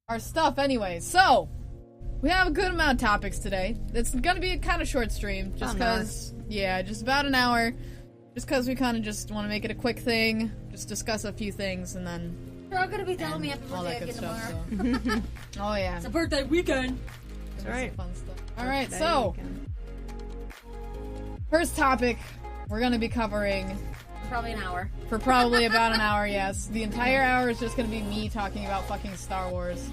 our stuff anyway. So, we have a good amount of topics today. It's gonna be a kind of short stream, just because, yeah, just about an hour. Just because we kind of just want to make it a quick thing, just discuss a few things, and then... You're all gonna be telling me happy birthday again tomorrow. So. Oh, yeah. It's a birthday weekend. That's right. Fun stuff. Alright, so... First topic, we're gonna be covering... Probably an hour. For probably about an hour, yes. The entire hour is just gonna be me talking about fucking Star Wars.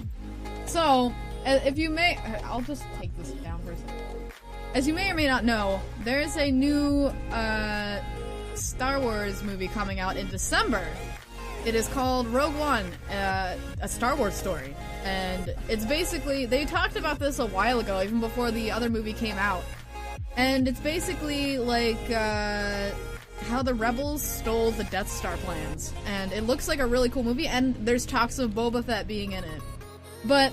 So, if you may... I'll just take this down for a second. As you may or may not know, there is a new, Star Wars movie coming out in December. It is called Rogue One, a Star Wars story. And it's basically... They talked about this a while ago, even before the other movie came out. And it's basically like, how the rebels stole the Death Star plans. And it looks like a really cool movie, and there's talks of Boba Fett being in it. But,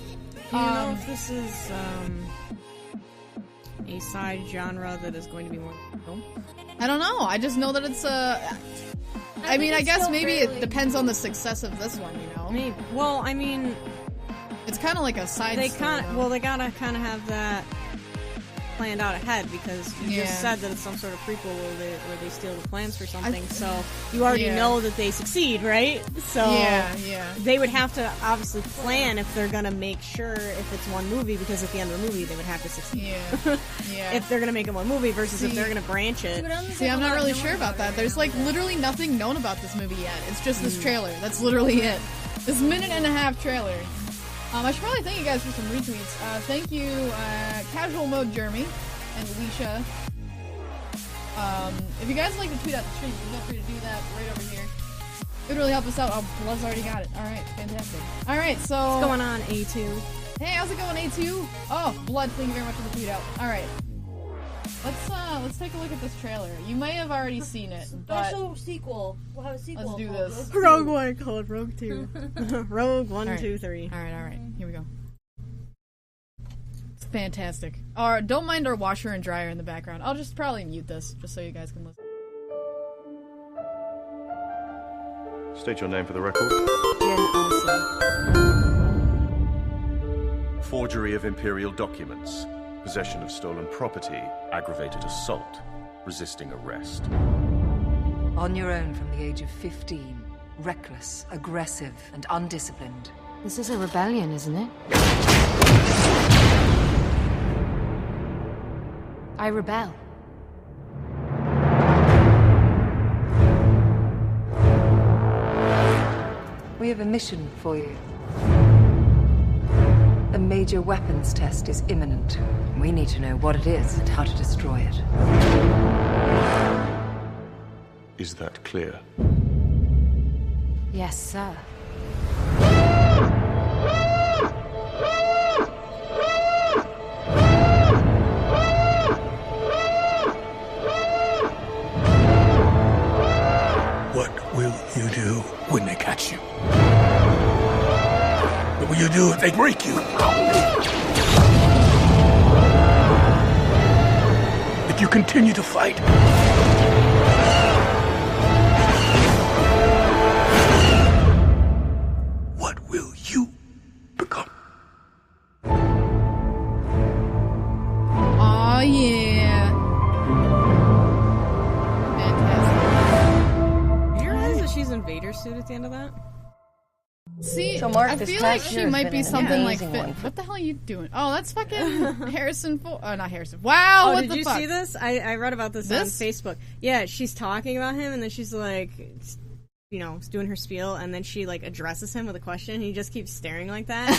do you know if this is, a side genre that is going to be more film? I don't know. I just know that it's, I mean, I guess maybe it depends on the success of this one, you know? Maybe. Well, I mean... It's kind of like a side story, well, they gotta kind of have that planned out ahead, because you just said that it's some sort of prequel where they steal the plans for something, so you already know that they succeed, right? So they would have to obviously plan if they're gonna make sure if it's one movie, because at the end of the movie they would have to succeed. If they're gonna make it one movie versus if they're gonna branch it. See, I'm not really sure about that. There's like literally nothing known about this movie yet. It's just this trailer. That's literally it. This minute-and-a-half trailer. I should probably thank you guys for some retweets. Thank you, Casual Mode Jeremy and Alicia. If you guys like to tweet out the stream, feel free to do that right over here. It would really help us out. Oh, Love's already got it. Alright, fantastic. Alright, so... What's going on, A2? Hey, how's it going, A2? Oh, Blood, thank you very much for the tweet out. Alright. Let's take a look at this trailer. You may have already seen it, but... Special sequel. We'll have a sequel. Let's do this. Rogue One called Rogue 2. Rogue 1, 2, 3. Alright. Here we go. It's fantastic. Don't mind our washer and dryer in the background. I'll just probably mute this, just so you guys can listen. State your name for the record. Forgery of imperial documents. Possession of stolen property, aggravated assault, resisting arrest. On your own from the age of 15, reckless, aggressive, and undisciplined. This is a rebellion, isn't it? I rebel. We have a mission for you. A major weapons test is imminent. We need to know what it is and how to destroy it. Is that clear? Yes, sir. What will you do when they catch you? What will you do if they break you? If you continue to fight? What will you become? Aw, yeah. Fantastic. Did you realize that she's in Vader's suit at the end of that? See, So Mark, I this feel like type she here has might been be an something like amazing Finn. one. What the hell are you doing? Oh, that's fucking Harrison Ford. Oh, not Harrison. Wow, what did the you fuck? see this? I read about this on Facebook. Yeah, she's talking about him, and then she's like, you know, doing her spiel, and then she like addresses him with a question, and he just keeps staring like that,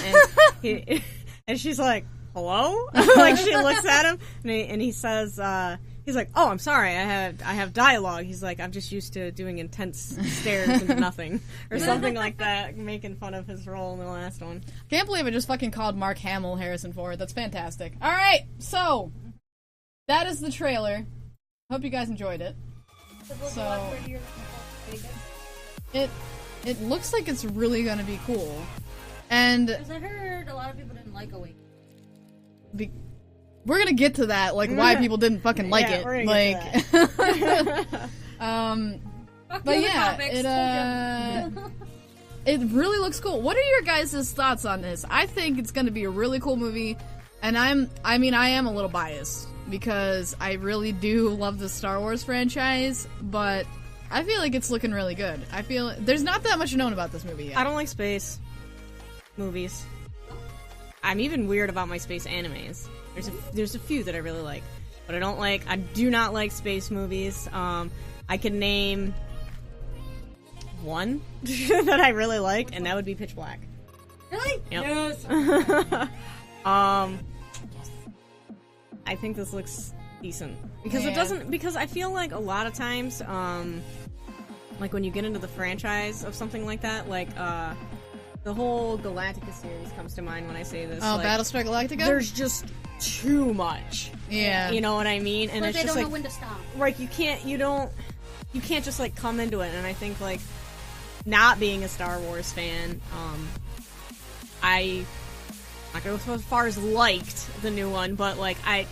and and she's like, "Hello?" Like she looks at him, and he says, he's like, "Oh, I'm sorry, I have dialogue." He's like, "I'm just used to doing intense stares into nothing," or something like that, making fun of his role in the last one. Can't believe I just fucking called Mark Hamill Harrison Ford. That's fantastic. All right, so that is the trailer. Hope you guys enjoyed it. So it looks like it's really gonna be cool, and because I heard a lot of people didn't like Awake. We're gonna get to that, like why people didn't fucking like it, like. But yeah, it really looks cool. What are your guys' thoughts on this? I think it's going to be a really cool movie, and I am a little biased because I really do love the Star Wars franchise, but I feel like it's looking really good. I feel there's not that much known about this movie yet. I don't like space movies. I'm even weird about my space animes. There's a few that I really like, but I do not like space movies. I can name one that I really like, and that would be Pitch Black. Really? Yep. Yes. I think this looks decent because Yeah. because I feel like a lot of times, like when you get into the franchise of something like that, like the whole Galactica series comes to mind when I say this. Oh, like, Battlestar Galactica? There's just too much. Yeah. You know what I mean? And But it's they just don't like know when to stop. like you can't just like come into it. And I think like not being a Star Wars fan, I'm not gonna go as far as liked the new one, but like I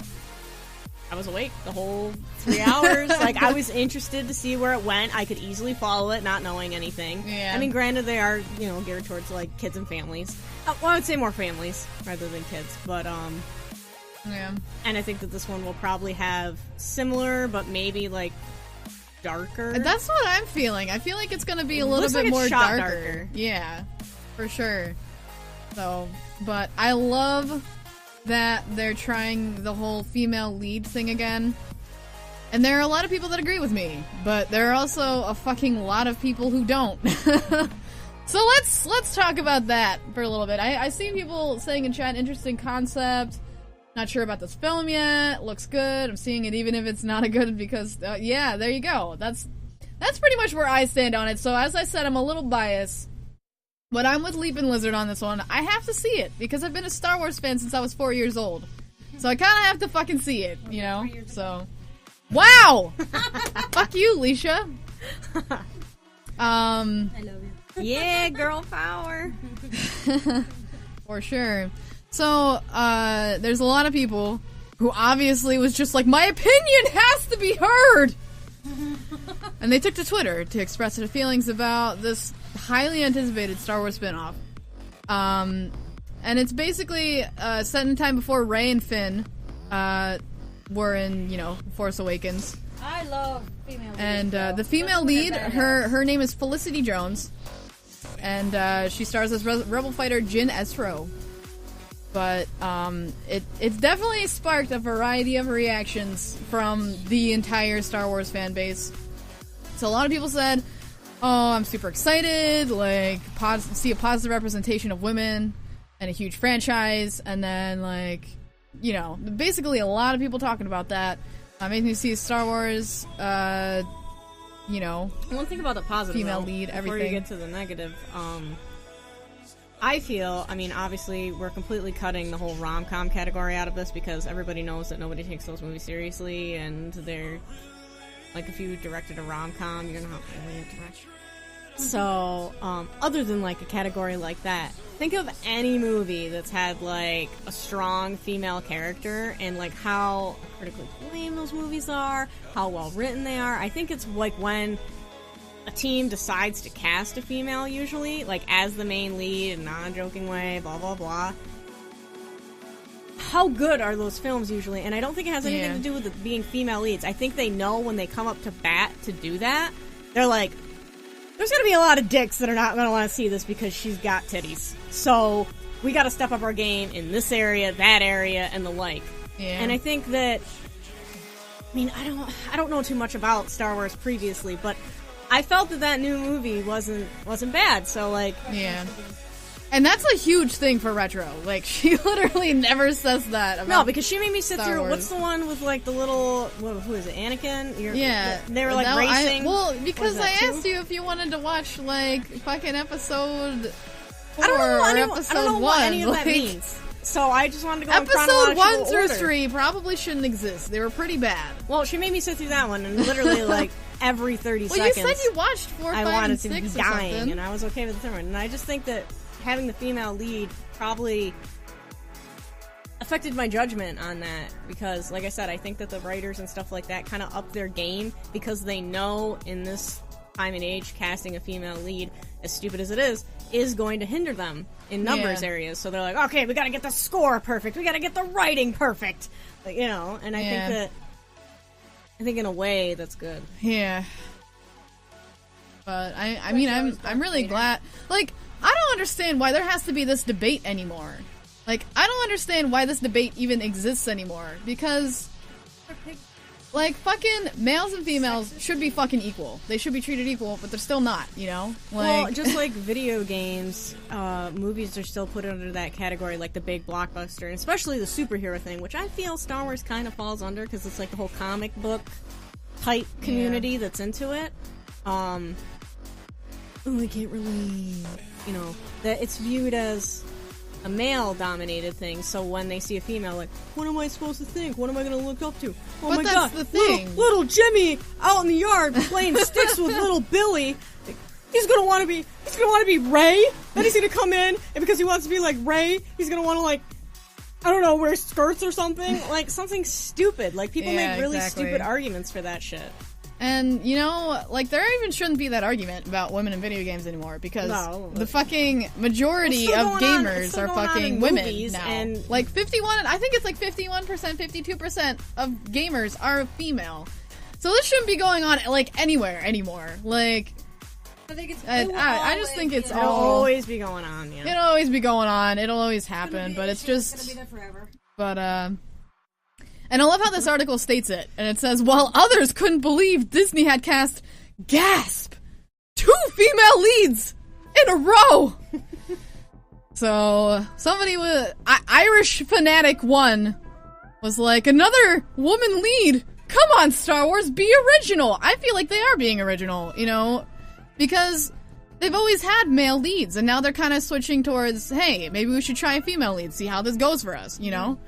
was awake the whole 3 hours. Like I was interested to see where it went. I could easily follow it, not knowing anything. Yeah. I mean, granted, they are geared towards like kids and families. Well, I would say more families rather than kids, but Yeah. and I think that this one will probably have similar, but maybe like darker. That's what I'm feeling. I feel like it's gonna be a little looks bit like it's more shot darker. darker. Yeah, for sure. So, but I love that they're trying the whole female lead thing again. And there are a lot of people that agree with me, but there are also a fucking lot of people who don't. So let's talk about that for a little bit. I see people saying in chat, interesting concept. Not sure about this film yet. Looks good. I'm seeing it even if it's not a good because, yeah, there you go. That's pretty much where I stand on it. So as I said, I'm a little biased. But I'm with Leap and Lizard on this one. I have to see it because I've been a Star Wars fan since I was 4 years old. So I kind of have to fucking see it, you know? So, wow! Fuck you, Leisha. I love you. Yeah, girl power. For sure. So, there's a lot of people who obviously was just like, my opinion has to be heard! And they took to Twitter to express their feelings about this highly anticipated Star Wars spinoff. And it's basically set in time before Rey and Finn were in, Force Awakens. I love female leads. And the though. female Especially lead, when they're badass. her name is Felicity Jones. And she stars as Rebel fighter Jyn Ezro. But it's definitely sparked a variety of reactions from the entire Star Wars fan base. So a lot of people said, oh, I'm super excited, like, see a positive representation of women and a huge franchise, and then, like, basically a lot of people talking about that. Made me see Star Wars, One thing about the positive, female though, lead, before everything. you get to the negative, I feel, obviously, we're completely cutting the whole rom-com category out of this because everybody knows that nobody takes those movies seriously, and they're, like, if you directed a rom-com, you're not really a director. So, other than, like, a category like that, think of any movie that's had, like, a strong female character and, like, how critically acclaimed those movies are, how well written they are. I think it's, like, when a team decides to cast a female, usually, like, as the main lead, in a non-joking way, blah, blah, blah. How good are those films usually? And I don't think it has anything Yeah. to do with it being female leads. I think they know when they come up to bat to do that, they're like, there's gonna be a lot of dicks that are not gonna want to see this because she's got titties. So, we gotta step up our game in this area, that area, and the like. Yeah. And I think that, I don't know too much about Star Wars previously, but I felt that new movie wasn't bad, so, like... Yeah. And that's a huge thing for Retro. Like, she literally never says that about No, because she made me sit Star through, Wars. what's the one with, like, the little... who is it, Anakin? Yeah. They were, like, That- racing. because What I is that, asked 2? you if you wanted to watch, like, fucking episode 4 I don't know, or episode 1. what any of that like, means. So I just wanted to go in Episode chronological 1 through order. 3 probably shouldn't exist. They were pretty bad. Well, she made me sit through that one, and literally, like, every 30 Well, seconds... you said you watched 4, 5, I and wanted 6 to be or dying, something. and I was okay with the third one. And I just think that having the female lead probably affected my judgment on that, because, like I said, I think that the writers and stuff like that kind of up their game, because they know in this time and age, casting a female lead as stupid as it is going to hinder them in numbers areas. So they're like, okay, we gotta get the score perfect, we gotta get the writing perfect, like, you know. And I think in a way that's good. Yeah. But I mean, I'm really glad. Like, I don't understand why there has to be this debate anymore. Like, I don't understand why this debate even exists anymore, because, like, fucking males and females should be fucking equal. They should be treated equal, but they're still not, you know? Like, well, just like video games, movies are still put under that category, like the big blockbuster, and especially the superhero thing, which I feel Star Wars kind of falls under, because it's like the whole comic book type community that's into it. I can't really, you know, that it's viewed as a male-dominated thing, so when they see a female, like, what am I supposed to think? What am I going to look up to? Oh but my that's god, the thing. Little Jimmy out in the yard playing sticks with little Billy. He's gonna want to be Ray. Then he's gonna come in, and because he wants to be like Ray, he's gonna want to, like, I don't know, wear skirts or something, like something stupid. Like, people make really stupid arguments for that shit. And, you know, like, there even shouldn't be that argument about women in video games anymore, because the fucking majority of gamers are fucking women now. And like, 51, I think it's like 51%, 52% of gamers are female. So this shouldn't be going on, like, anywhere anymore. Like, I think it's. I just think it's It'll always be going on, yeah. It'll always be going on, it'll always happen, but it's just... It's gonna be there forever. But, and I love how this article states it, and it says, while others couldn't believe Disney had cast, gasp, 2 female leads in a row! So, somebody with, Irish Fanatic 1 was like, another woman lead! Come on, Star Wars, be original! I feel like they are being original, you know, because they've always had male leads, and now they're kind of switching towards, hey, maybe we should try a female lead, see how this goes for us, you know?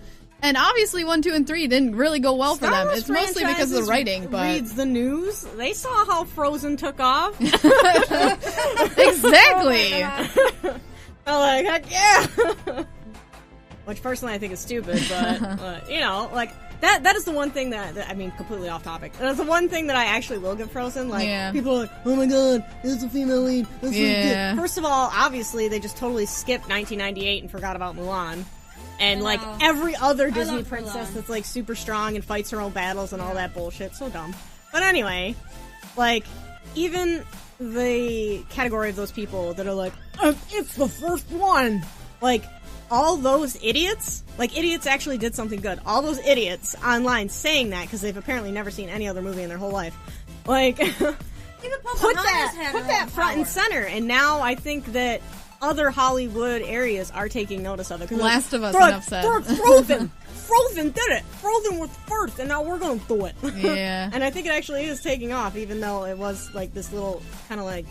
And obviously 1, 2, and 3 didn't really go well for them. It's mostly because of the writing, but... reads the news. They saw how Frozen took off. Exactly! I'm like, heck yeah! Which personally I think is stupid, but, you know, like, that is the one thing that, I mean, completely off topic. That's the one thing that I actually will give Frozen. Like, people are like, oh my god, it's a female lead. That's really good. First of all, obviously, they just totally skipped 1998 and forgot about Mulan. And, like, every other Disney princess that's, like, super strong and fights her own battles and all that bullshit. So dumb. But anyway, like, even the category of those people that are like, it's the first one! Like, all those idiots, like, idiots actually did something good. All those idiots online saying that, because they've apparently never seen any other movie in their whole life. Like, put that front and center. And now I think that other Hollywood areas are taking notice of it. Last of Us, enough said. Frozen! Frozen did it! Frozen was first, and now we're gonna do it. Yeah. And I think it actually is taking off, even though it was, like, this little, kind of, like,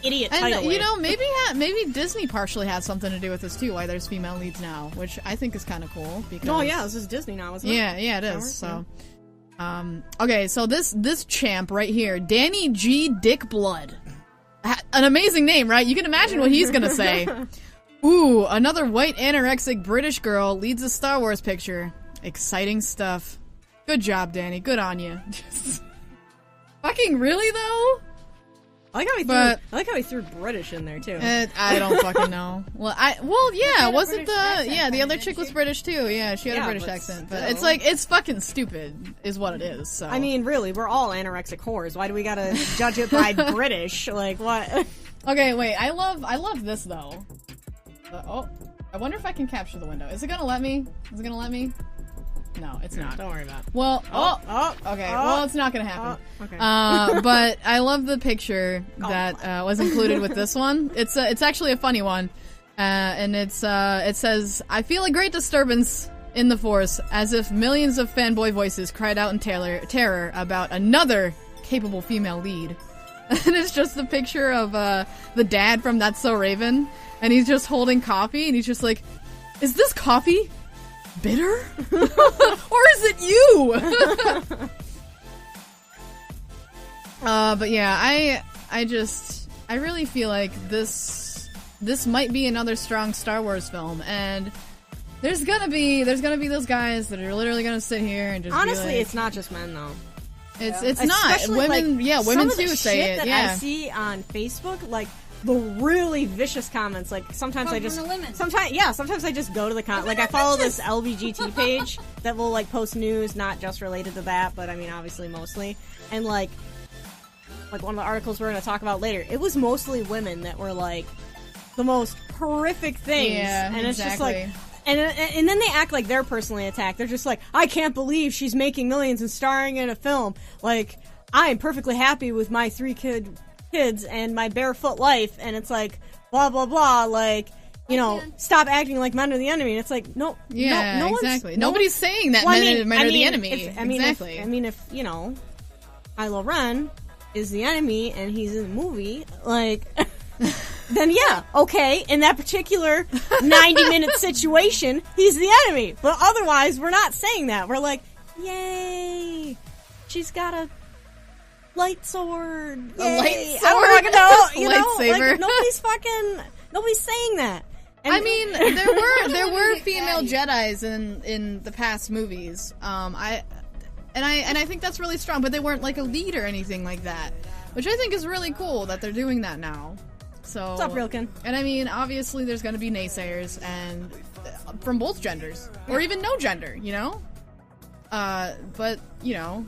idiot title. And, you know, maybe Disney partially has something to do with this, too, why there's female leads now, which I think is kind of cool, because... Oh, yeah, this is Disney now, isn't it? Yeah, it is, so... okay, so this champ right here, Danny G. Dickblood. An amazing name, right? You can imagine what he's gonna say. Ooh, another white anorexic British girl leads a Star Wars picture. Exciting stuff. Good job, Danny. Good on you. Fucking really, though? I like how he threw British in there, too. I don't fucking know. Well, yeah, wasn't the other chick was British, too. Yeah, she had a British accent. But it's like, it's fucking stupid, is what it is, so. I mean, really, we're all anorexic whores. Why do we gotta judge it by British? Like, what? Okay, wait, I love this, though. Oh, I wonder if I can capture the window. Is it gonna let me? No, it's not. Don't worry about it. Well, okay. Well, it's not gonna happen. Okay. But I love the picture that was included with this one. It's actually a funny one, and it says, "I feel a great disturbance in the Force, as if millions of fanboy voices cried out in terror about another capable female lead." And it's just the picture of the dad from That's So Raven, and he's just holding coffee, and he's just like, "Is this coffee bitter? Or is it you?" But yeah, I really feel like this might be another strong Star Wars film, and there's gonna be those guys that are literally gonna sit here and just honestly, be like, it's not just men though. It's not women. Like, women too say shit it. That yeah, I see on Facebook, like the really vicious comments. Like sometimes Come from the women. sometimes I just go to the like I follow this LBGT page that will like post news not just related to that, but I mean obviously mostly. And like one of the articles we're going to talk about later, it was mostly women that were like the most horrific things. Yeah, and it's just like exactly. and then they act like they're personally attacked. They're just like, I can't believe she's making millions and starring in a film. Like, I am perfectly happy with my 3 kids and my barefoot life. And it's like, blah, blah, blah. Like, you know, stop acting like men are the enemy. And it's like, no, Yeah, no exactly. Nobody's saying that men are the enemy. Exactly. If, you know, Kylo Ren is the enemy and he's in the movie, like... then yeah, okay, in that particular 90-minute situation, he's the enemy. But otherwise, we're not saying that. We're like, yay, she's got a light sword. Yay. A light sword? I don't fucking know. You know, Lightsaber. like, nobody's saying that. And I mean, there were female Jedis in the past movies. I think that's really strong, but they weren't like a lead or anything like that, which I think is really cool that they're doing that now. So, what's up, Rilken? And I mean, obviously, there's going to be naysayers, and from both genders, or even no gender, you know. But you know,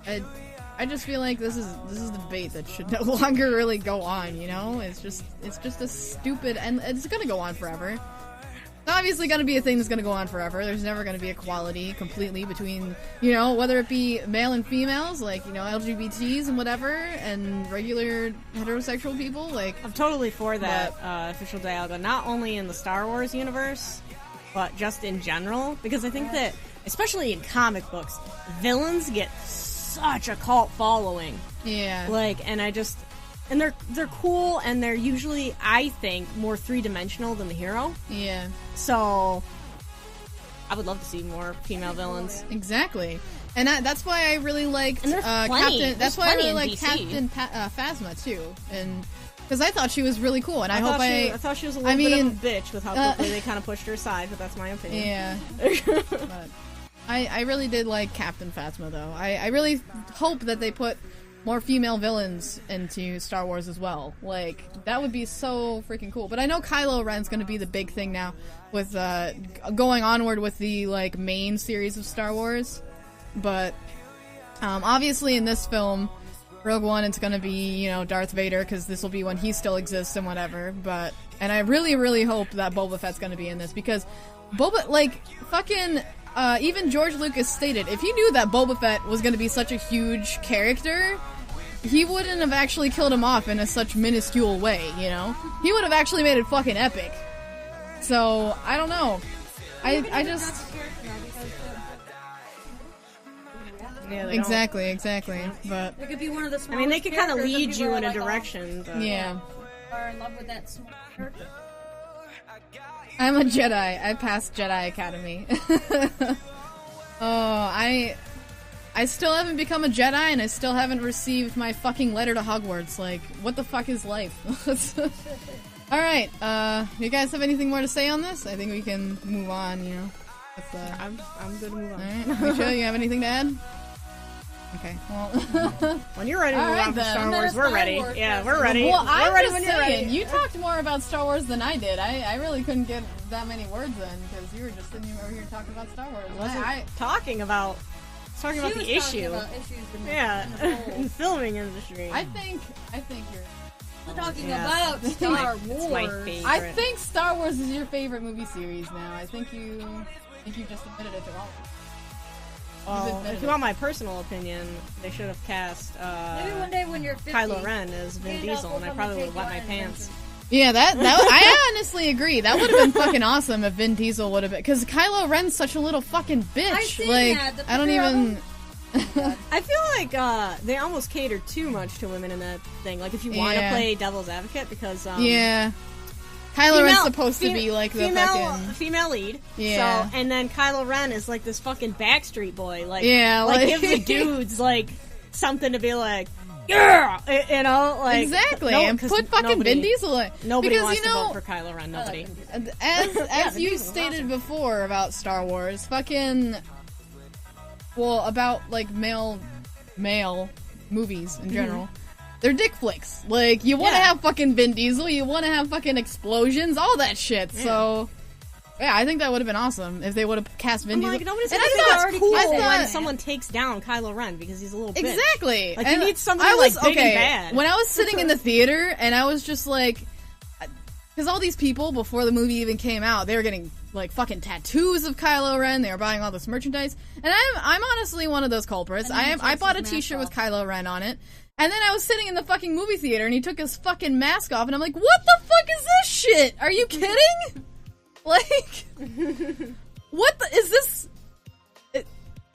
I just feel like this is a debate that should no longer really go on. You know, it's just a stupid, and it's going to go on forever. It's obviously going to be a thing that's going to go on forever. There's never going to be equality completely between, you know, whether it be male and females, like, you know, LGBTs and whatever, and regular heterosexual people. Like, I'm totally for that official dialogue, not only in the Star Wars universe, but just in general, because I think that, especially in comic books, villains get such a cult following. Yeah. Like, and they're cool, and they're usually, I think, more 3-dimensional than the hero. Yeah. So, I would love to see more female villains. Exactly. And that's why I really liked Captain. That's why I really liked Captain Phasma too, and because I thought she was really cool, and I thought she was a little bit of a bitch with how quickly they kind of pushed her aside, but that's my opinion. Yeah. But I really did like Captain Phasma though. I really hope that they put more female villains into Star Wars as well. Like, that would be so freaking cool. But I know Kylo Ren's going to be the big thing now with going onward with the like main series of Star Wars. But obviously in this film, Rogue One, it's going to be, you know, Darth Vader, because this will be when he still exists and whatever. And I really, really hope that Boba Fett's going to be in this, because Boba, like, fucking... even George Lucas stated, if he knew that Boba Fett was going to be such a huge character, he wouldn't have actually killed him off in such minuscule way, you know? He would have actually made it fucking epic. So, I don't know. I just... Yeah, exactly. But It could be one of the I mean, they could kind of characters that lead people you are in a like, direction. But... yeah. Are in love with that small character. I'm a Jedi. I passed Jedi Academy. I still haven't become a Jedi, and I still haven't received my fucking letter to Hogwarts. Like, what the fuck is life? Alright, you guys have anything more to say on this? I think we can move on, you know. I'm good to move on. Alright, Misha, you have anything to add? Okay, well... When you're ready to move on from Star Wars, we're ready. Yeah, we're ready. Well, we're ready I'm when just you're saying, ready. you talked more about Star Wars than I did. I really couldn't get that many words in, because you were just sitting over here talking about Star Wars. I talking about the issue. About issues in Yeah, in the whole- in the filming industry. I think you're... We're talking Yeah. about Star It's Wars. my favorite. I think Star Wars is your favorite movie series now. I think you just admitted it to all. Well, if you want my personal opinion, they should have cast Maybe one day when you're 50, Kylo Ren as Vin stand up, Diesel, and we'll I come probably and would wet take my your pants. Yeah, that I honestly agree. That would have been fucking awesome if Vin Diesel would have been, because Kylo Ren's such a little fucking bitch. I've seen like, that, the I don't picture of even. I feel like they almost cater too much to women in that thing. Like, if you want to Yeah. play devil's advocate, because yeah, Kylo Ren's supposed to be like the fucking female lead. Yeah. So, and then Kylo Ren is like this fucking Backstreet Boy. Like, Yeah, like- give the dudes like something to be like, yeah, you know, like exactly, no, and 'cause put fucking nobody- Vin Diesel in. Nobody because wants you know, to vote for Kylo Ren. Nobody. as Vin you Diesel's stated awesome. before about Star Wars, fucking, well, about like male movies in general. They're dick flicks. Like, you want to have fucking Vin Diesel, you want to have fucking explosions, all that shit. Yeah. So, yeah, I think that would have been awesome if they would have cast Vin Diesel. Like, nobody's and it's cool when someone takes down Kylo Ren because he's a little bitch. Exactly. Like, you need something big and bad. When I was sitting in the theater and I was just like, because all these people before the movie even came out, they were getting like fucking tattoos of Kylo Ren. They were buying all this merchandise, and I'm honestly one of those culprits. I bought a T-shirt with Kylo Ren on it, and then I was sitting in the fucking movie theater, and he took his fucking mask off, and I'm like, what the fuck is this shit? Are you kidding? Like, what is this?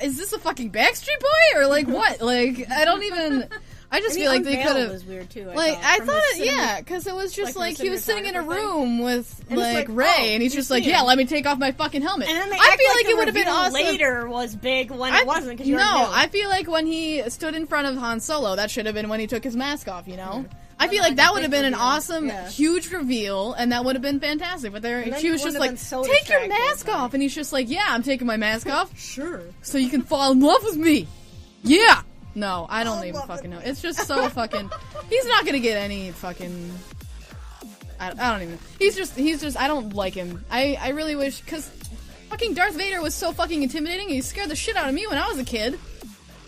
Is this a fucking Backstreet Boy or like what? Like, I don't even. I just feel like they could have. Was weird too. I thought, because it was just like he was sitting in a room with like Rey, and he's just like, yeah, let me take off my fucking helmet. And then I feel like it would have been awesome. Later was big when it wasn't. Cause no, I feel like when he stood in front of Han Solo, that should have been when he took his mask off. You know, I feel like that would have been an awesome, huge reveal, and that would have been fantastic. But she was just like, take your mask off, and he's just like, yeah, I'm taking my mask off. Sure. So you can fall in love with me. Yeah. No, I don't even fucking know. It's just so fucking. He's not gonna get any fucking. I don't even. He's just. I don't like him. I really wish, because fucking Darth Vader was so fucking intimidating. And he scared the shit out of me when I was a kid.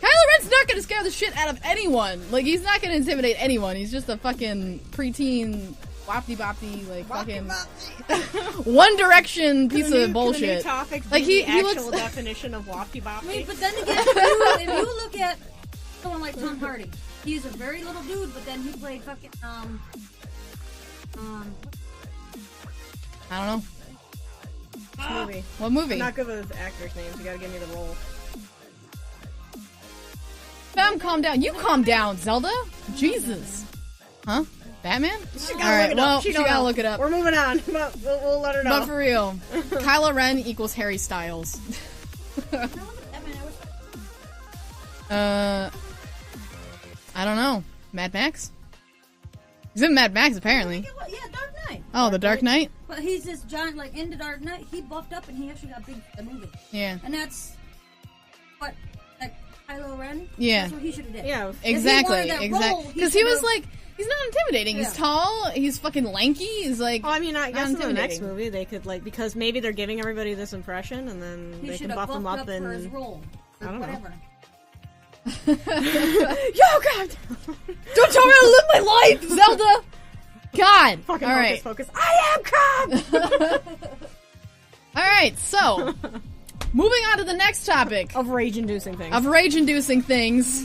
Kylo Ren's not gonna scare the shit out of anyone. Like, he's not gonna intimidate anyone. He's just a fucking preteen wopty bopty, like fucking One Direction piece of bullshit. Like he looks. Definition of wopty bopty. I mean, but then again, if you look at someone like Tom Hardy, he's a very little dude, but then he played fucking I don't know. Movie. What movie? I'm not good with actors' names. You gotta give me the role. Fem, calm down. You calm down, Zelda. Jesus. Huh? Batman? Alright, well, she gotta look it up. We're moving on, but we'll let her know. But for real, Kylo Ren equals Harry Styles. I don't know. Mad Max? He's in Mad Max, apparently. Yeah, Dark Knight. Oh, The Dark Knight? But he's this giant, like, in The Dark Knight, he buffed up and he actually got big for the movie. Yeah. And that's what, like, Kylo Ren? Yeah. That's what he should have did. Yeah, exactly. Because he was like, he's not intimidating. Yeah. He's tall, he's fucking lanky, he's like. Well, I mean, I guess in the next movie they could, like, because maybe they're giving everybody this impression and then they can buff him up and. For his role. I don't whatever. know. Yo, God! Don't tell me how to live my life, Zelda! God! Fucking all right. focus. I am calm! Alright, so. Moving on to the next topic. Of rage-inducing things.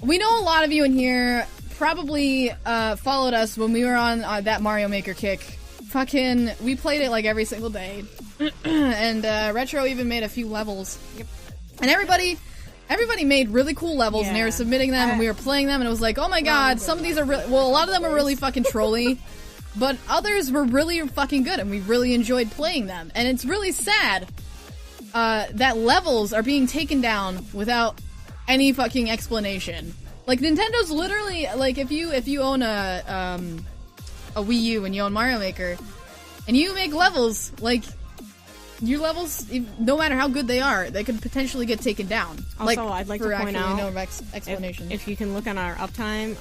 We know a lot of you in here probably followed us when we were on that Mario Maker kick. Fucking, we played it like every single day. And Retro even made a few levels. Yep. And everybody made really cool levels, and they were submitting them, and we were playing them, and it was like, oh my god, some of these are really, well, a lot of them were really fucking trolly, but others were really fucking good, and we really enjoyed playing them. And it's really sad that levels are being taken down without any fucking explanation. Like, Nintendo's literally, like, if you own a Wii U and you own Mario Maker, and you make levels, like, your levels, no matter how good they are, they could potentially get taken down. Also, I'd like to point out, no explanation. If you can look on our uptime,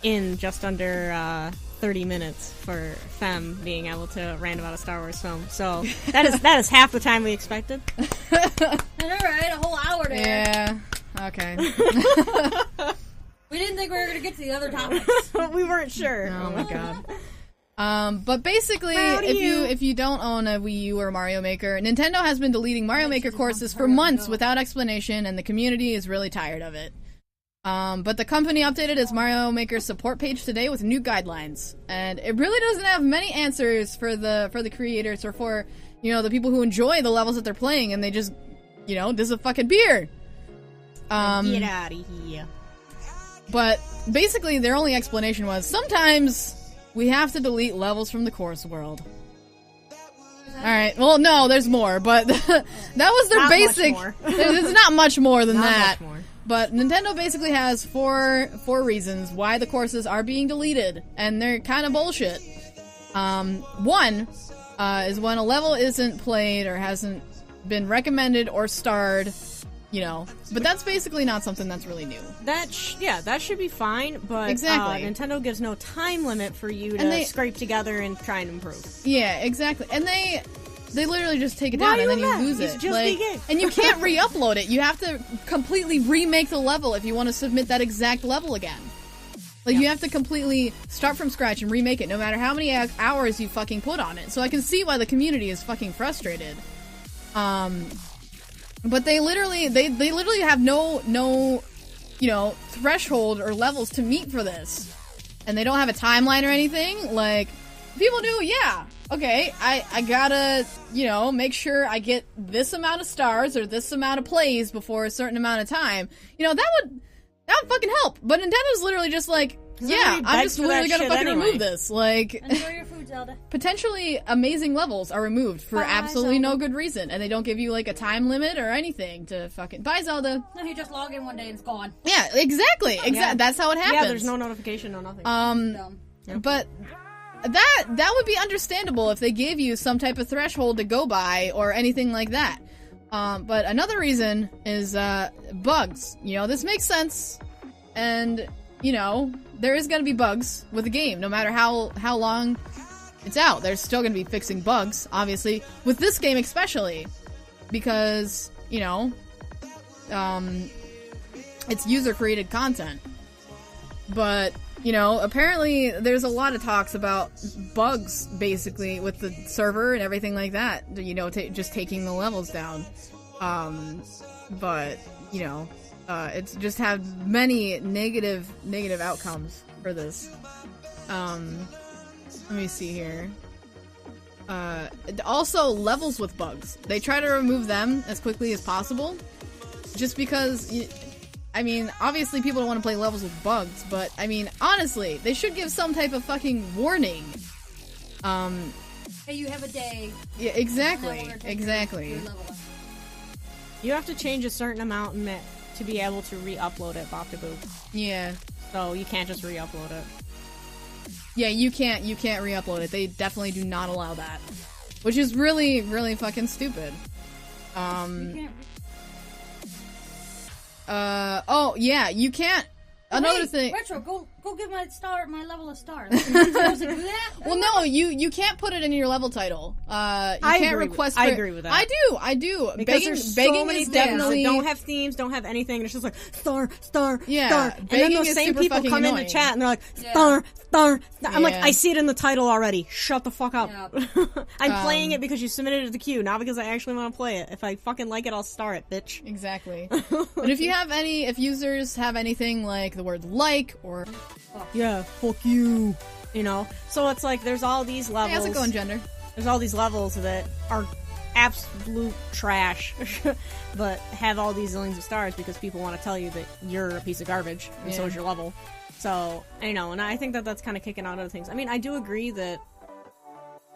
in just under 30 minutes for Femme being able to rant about a Star Wars film. So that is half the time we expected. Alright, a whole hour there. Yeah. Okay. We didn't think we were gonna get to the other topics. We weren't sure. Oh my god. But basically, if you don't own a Wii U or Mario Maker, Nintendo has been deleting Mario Maker courses for months without explanation, and the community is really tired of it. But the company updated its Mario Maker support page today with new guidelines, and it really doesn't have many answers for the creators or for, you know, the people who enjoy the levels that they're playing, and they just, you know, this is a fucking beer. Get out of here. But basically, their only explanation was sometimes we have to delete levels from the course world. Alright, well, no, there's more, but that was their basic. There's not much more than that. Much more. But Nintendo basically has four reasons why the courses are being deleted, and they're kind of bullshit. One is when a level isn't played or hasn't been recommended or starred you know. But that's basically not something that's really new. That should be fine, but Exactly. Nintendo gives no time limit for you to scrape together and try and improve. Yeah, exactly. And they literally just take it down and then you lose it. Just begin. And you can't re-upload it. You have to completely remake the level if you want to submit that exact level again. Like, you have to completely start from scratch and remake it, no matter how many hours you fucking put on it. So I can see why the community is fucking frustrated. But they literally have no, you know, threshold or levels to meet for this. And they don't have a timeline or anything. Like, people do, yeah. Okay, I gotta, you know, make sure I get this amount of stars or this amount of plays before a certain amount of time. You know, that would fucking help. But Nintendo's literally just like, yeah, I'm just literally gonna fucking remove this. Like, enjoy your food, Zelda. Potentially amazing levels are removed for absolutely no good reason, and they don't give you like a time limit or anything to fucking bye Zelda. No, you just log in one day and it's gone. Yeah, exactly. Yeah. That's how it happens. Yeah, there's no notification, no nothing. But that would be understandable if they gave you some type of threshold to go by or anything like that. But another reason is bugs. You know, this makes sense, and you know, there is going to be bugs with the game, no matter how long it's out. There's still going to be fixing bugs, obviously, with this game especially, because, you know, it's user-created content. But, you know, apparently there's a lot of talks about bugs, basically, with the server and everything like that, you know, just taking the levels down. But, you know, it's just had many negative outcomes for this. Let me see here. Also, levels with bugs. They try to remove them as quickly as possible, just because, I mean, obviously people don't want to play levels with bugs, but, I mean, honestly, they should give some type of fucking warning. Hey, you have a day. Yeah, exactly. Exactly. You have to change a certain amount to be able to re-upload it, Bop to Boop. Yeah. So you can't just re-upload it. Yeah, you can't re-upload it. They definitely do not allow that. Which is really, really fucking stupid. Oh, yeah, you can't. Another thing. Retro, go give my level a star. You're supposed to do that? Well, no, you can't put it in your level title. You can't request. I agree with that. I do. Because there's so many is things definitely that don't have themes, don't have anything. And it's just like star, Yeah, star. And then those same people come in the chat and they're like star. I'm like, I see it in the title already. Shut the fuck up. Yeah. I'm playing it because you submitted it to the queue, not because I actually want to play it. If I fucking like it, I'll star it, bitch. Exactly. But if users have anything like the word like or yeah, fuck you, you know. So it's like there's all these levels. Hey, how's it going, Gender? There's all these levels that are absolute trash, but have all these zillions of stars because people want to tell you that you're a piece of garbage, and so is your level. So, you know, and I think that that's kind of kicking out other things. I mean, I do agree that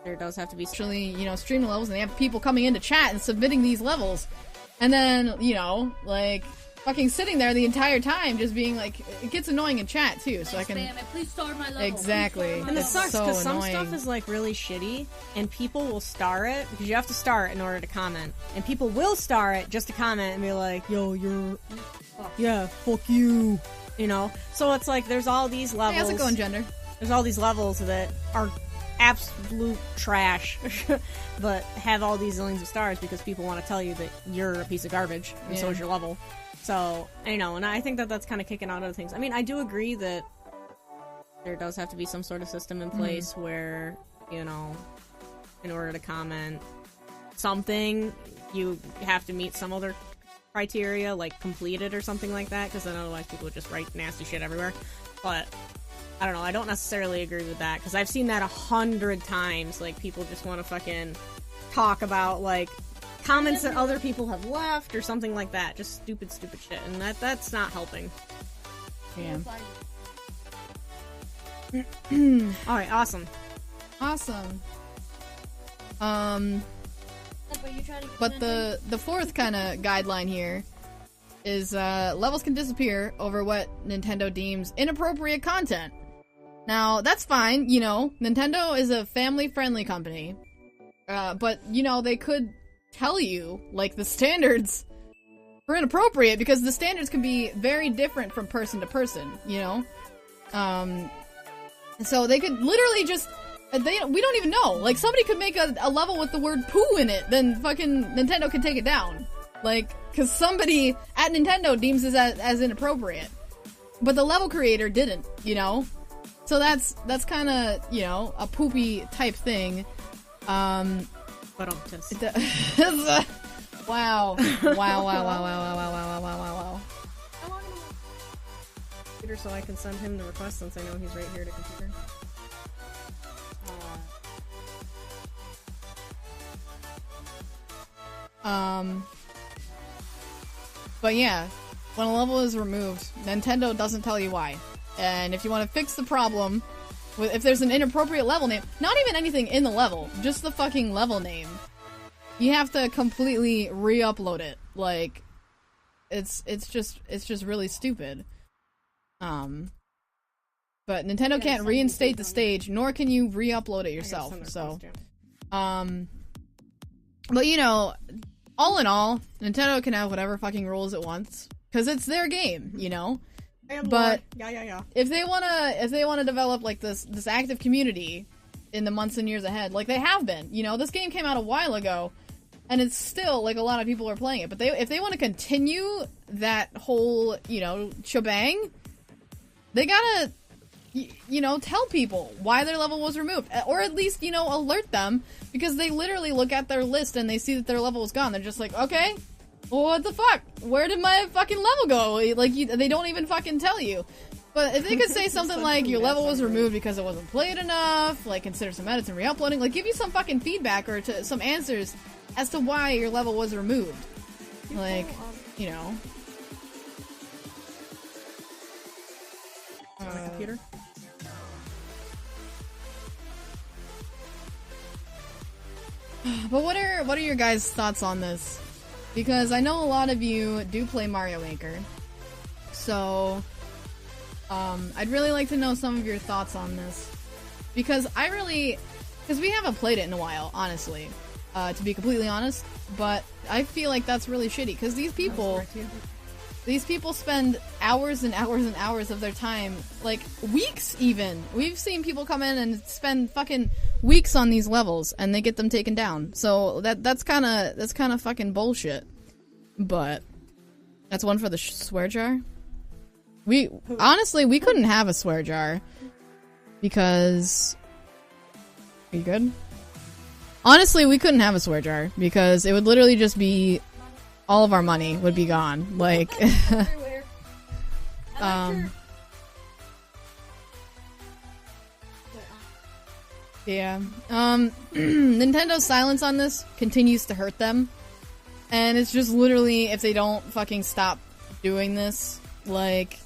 there does have to be actually, you know, streaming levels, and they have people coming into chat and submitting these levels, and then, you know, like, fucking sitting there the entire time just being like, it gets annoying in chat too, so I can spam it. Please star my level. Exactly. And it sucks because some stuff is like really shitty and people will star it because you have to star it in order to comment, and people will star it just to comment and be like, yo, you're fuck you, you know. So it's like there's all these levels. Hey, how's it going, Gender? There's all these levels that are absolute trash but have all these zillions of stars because people want to tell you that you're a piece of garbage, and so is your level. So, you know, and I think that that's kind of kicking out other things. I mean, I do agree that there does have to be some sort of system in place where, you know, in order to comment something, you have to meet some other criteria, like completed or something like that, because then otherwise people would just write nasty shit everywhere. But, I don't know, I don't necessarily agree with that, because I've seen that 100 times. Like, people just want to fucking talk about, like, comments that other people have left or something like that. Just stupid shit. And that's not helping. Yeah. Alright, awesome. But the fourth kind of guideline here is levels can disappear over what Nintendo deems inappropriate content. Now, that's fine, you know, Nintendo is a family-friendly company. But, you know, they could tell you, like, the standards for inappropriate because the standards can be very different from person to person, you know? So they could literally just, we don't even know. Like, somebody could make a level with the word poo in it, then fucking Nintendo could take it down. Like, cause somebody at Nintendo deems this as inappropriate. But the level creator didn't, you know? So that's kinda, you know, a poopy type thing. But I'll just... Wow. Wow. Computer so I can send him the request since I know he's right here to computer. But yeah, when a level is removed, Nintendo doesn't tell you why. And if you want to fix the problem, if there's an inappropriate level name, not even anything in the level, just the fucking level name, you have to completely re-upload it. Like, it's just really stupid. But Nintendo can't reinstate the stage, nor can you re-upload it yourself. So, but you know, all in all, Nintendo can have whatever fucking rules it wants because it's their game, you know. But if they wanna develop like this active community in the months and years ahead, like they have been, you know, this game came out a while ago, and it's still like a lot of people are playing it. But if they want to continue that whole, you know, shebang, they gotta, you know, tell people why their level was removed, or at least, you know, alert them, because they literally look at their list and they see that their level is gone. They're just like, okay, well, what the fuck? Where did my fucking level go? Like, they don't even fucking tell you. But if they could say something like, your level was removed because it wasn't played enough, like, consider some edits and re-uploading, like, give you some fucking feedback or some answers as to why your level was removed. Like, you know. On the computer? But what are your guys' thoughts on this? Because I know a lot of you do play Mario Maker. So, I'd really like to know some of your thoughts on this. Because we haven't played it in a while, honestly. To be completely honest. But I feel like that's really shitty. Because these people spend hours and hours and hours of their time, like weeks even. We've seen people come in and spend fucking weeks on these levels, and they get them taken down. So that's kind of fucking bullshit. But that's one for the swear jar. We couldn't have a swear jar because. Are you good? Honestly, we couldn't have a swear jar because it would literally just be. All of our money would be gone. Like, yeah. Nintendo's silence on this continues to hurt them. And it's just literally, if they don't fucking stop doing this, like,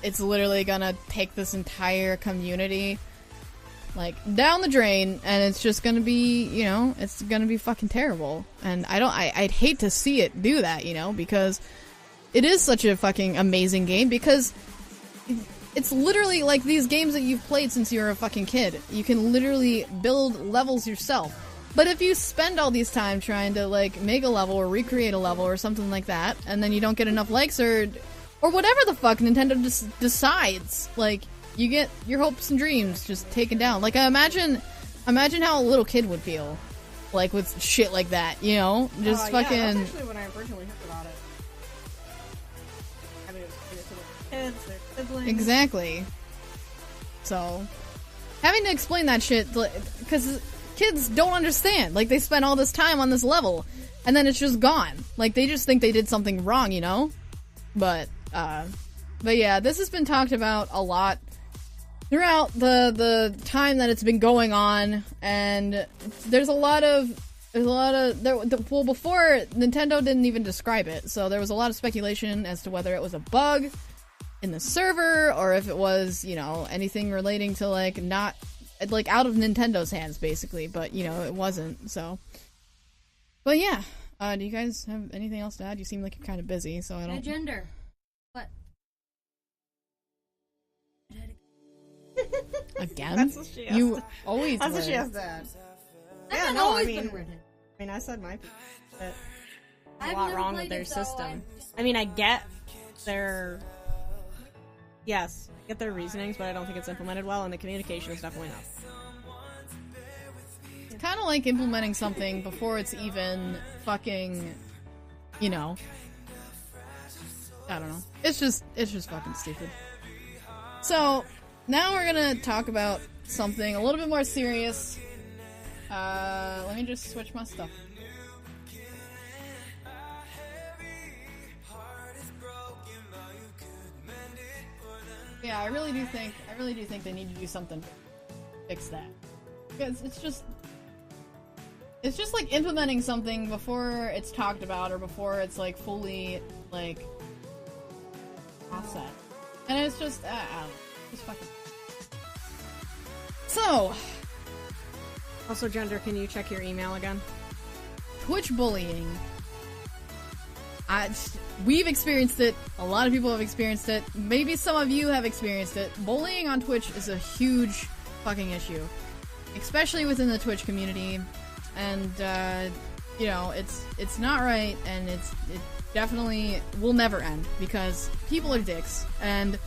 it's literally gonna take this entire community, like, down the drain, and it's just gonna be, you know, it's gonna be fucking terrible. And I'd hate to see it do that, you know, because it is such a fucking amazing game, because it's literally like these games that you've played since you were a fucking kid. You can literally build levels yourself. But if you spend all these time trying to, like, make a level or recreate a level or something like that, and then you don't get enough likes or whatever the fuck Nintendo just decides, like, you get your hopes and dreams just taken down. Like, imagine how a little kid would feel, like, with shit like that, you know? Just fucking... Yeah, that's actually when I originally heard about it. I mean, it was kids, their siblings... Exactly. So, having to explain that shit, because kids don't understand. Like, they spent all this time on this level, and then it's just gone. Like, they just think they did something wrong, you know? But yeah, this has been talked about a lot throughout the time that it's been going on, and there's a lot of well, before Nintendo didn't even describe it, so there was a lot of speculation as to whether it was a bug in the server or if it was, you know, anything relating to, like, not, like, out of Nintendo's hands, basically. But, you know, it wasn't. So, but yeah, do you guys have anything else to add? You seem like you're kind of busy, so I don't. Gender. What? Again? That's what she has. You always. That's were. what she has to add. Yeah, I've no, I always mean, been written. I said my piece, but a I've lot never wrong played with their it, so system. I mean, I get their reasonings, but I don't think it's implemented well, and the communication is definitely not. It's kind of like implementing something before it's even fucking, you know. I don't know. It's just fucking stupid. So, now we're gonna talk about something a little bit more serious. Let me just switch my stuff. Yeah, I really do think they need to do something to fix that. Because it's just like implementing something before it's talked about or before it's like fully like offset. And it's just, I don't know, just fucking. So, Also, Gender, can you check your email again? Twitch bullying. We've experienced it. A lot of people have experienced it. Maybe some of you have experienced it. Bullying on Twitch is a huge fucking issue. Especially within the Twitch community. And, you know, it's not right, and it definitely will never end, because people are dicks, and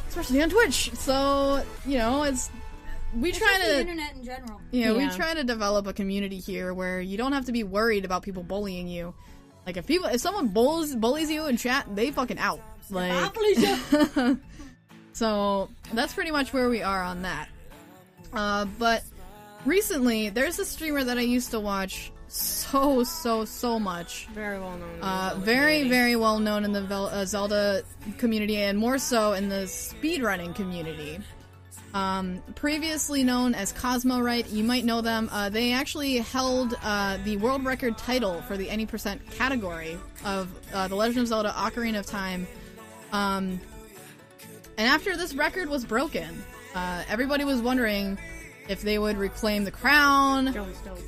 especially on Twitch. So, you know, we try to the internet in general. Yeah, we try to develop a community here where you don't have to be worried about people bullying you. Like, if someone bullies you in chat, they fucking out. Like, so that's pretty much where we are on that. But recently, there's a streamer that I used to watch so much. Very well known. Very well known in the Zelda community, and more so in the speedrunning community. Previously known as Cosmo, right? You might know them. They actually held the world record title for the any percent category of The Legend of Zelda: Ocarina of Time. And after this record was broken, everybody was wondering if they would reclaim the crown.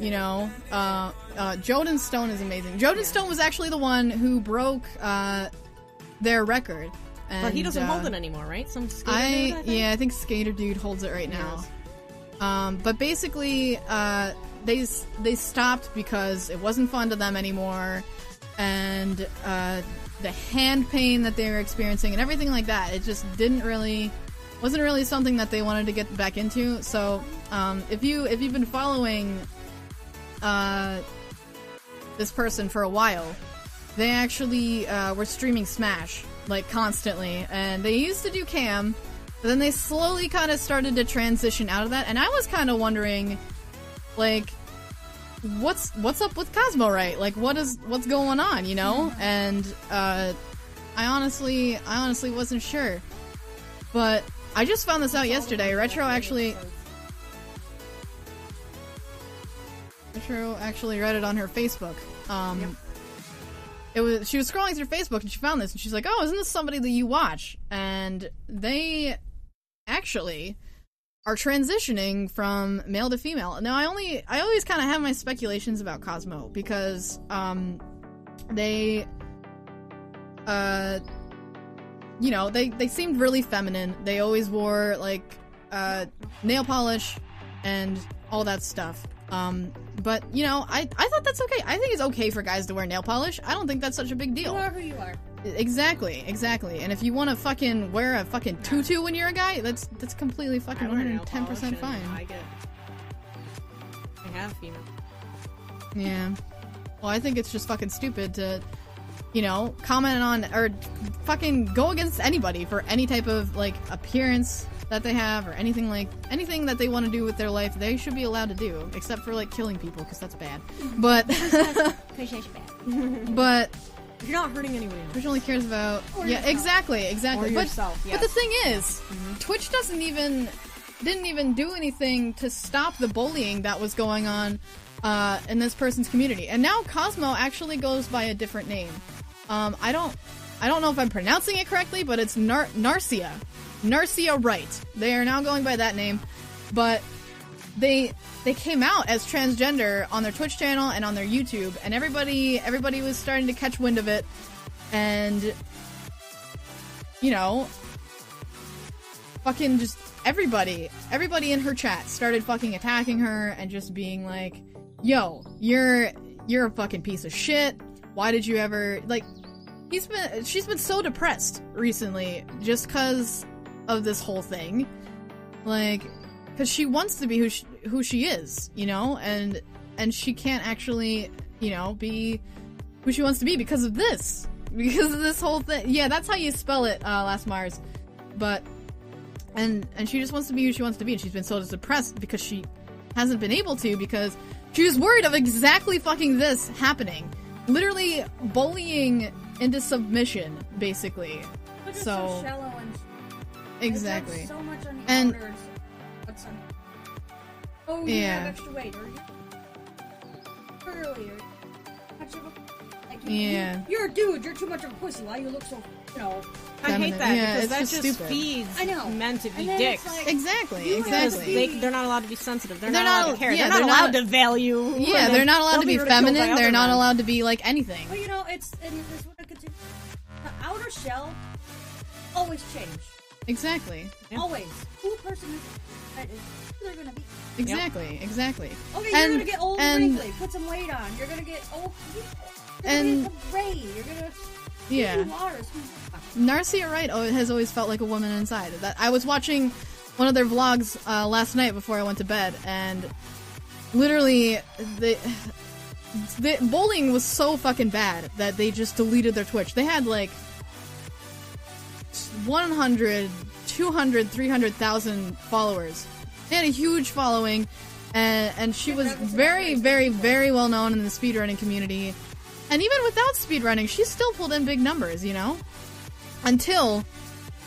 You know, Joden Stone is amazing. Joden Stone was actually the one who broke their record. And, but he doesn't hold it anymore, right? Some skater dude, I think Skater Dude holds it right now. Yes. But basically, they stopped because it wasn't fun to them anymore, and the hand pain that they were experiencing and everything like that, it just wasn't really something that they wanted to get back into. So, if you've been following this person for a while, they actually were streaming Smash, like, constantly, and they used to do cam, but then they slowly kind of started to transition out of that, and I was kind of wondering, like, what's up with Cosmo, right? Like, what's going on, you know? And I honestly wasn't sure, but I just found this out yesterday. Retro actually read it on her Facebook. She was scrolling through Facebook and she found this, and she's like, "Oh, isn't this somebody that you watch?" And they actually are transitioning from male to female. Now, I always kind of have my speculations about Cosmo because they you know, they seemed really feminine. They always wore like nail polish and all that stuff. But, you know, I thought that's okay. I think it's okay for guys to wear nail polish. I don't think that's such a big deal. You are who you are. Exactly. And if you want to fucking wear a fucking tutu when you're a guy, that's completely fucking 110% fine. I have female. Yeah. Well, I think it's just fucking stupid to, you know, comment on or fucking go against anybody for any type of, like, appearance that they have, or anything that they want to do with their life. They should be allowed to do, except for, like, killing people, because that's bad. But but if you're not hurting anyone else, Twitch only cares about exactly. Or yourself. But the thing is, Twitch didn't even do anything to stop the bullying that was going on in this person's community. And now Cosmo actually goes by a different name. I don't know if I'm pronouncing it correctly, but it's Narcia Wright. They are now going by that name, but they came out as transgender on their Twitch channel and on their YouTube, and everybody was starting to catch wind of it, and, you know, fucking just everybody in her chat started fucking attacking her and just being like, "Yo, you're a fucking piece of shit. why did you ever, like, she's been so depressed recently just because of this whole thing. Like, because she wants to be who she is, you know, and she can't actually, you know, be who she wants to be because of this whole thing. Yeah, that's how you spell it, Last Mars. But, and she just wants to be who she wants to be, and she's been so depressed because she hasn't been able to, because she was worried of exactly fucking this happening. Literally bullying into submission, basically. But it's so shallow and exactly. so much on the And outer, what's on? Oh, you have extra weight, or you earlier. Yeah. You're a dude. You're too much of a pussy. Why you look so, you know? I hate that yeah, because that just just stupid. feeds I know. men to be And dicks. it's like, Exactly. Exactly. They're not allowed to be sensitive. They're They're not allowed not- to care. yeah, they're not they're allowed not- to value. Yeah, women. they're not allowed They'll to be ridiculed by feminine. They're other not men. allowed to be like anything. Well, you know, it's what I could do. The outer shell always change. Exactly. Always. Who a person is, that is who they're gonna be. Exactly. Exactly. Okay, you're gonna get old and wrinkly. Put some weight on. You're gonna get old. You're gonna get gray. You're gonna. Yeah. Narcia Wright has always felt like a woman inside. That I was watching one of their vlogs last night before I went to bed, and literally the bullying was so fucking bad that they just deleted their Twitch. They had like 100, 200, 300,000 followers. They had a huge following, and she was very, very, very well known in the speedrunning community. And even without speedrunning, she still pulled in big numbers, you know? Until,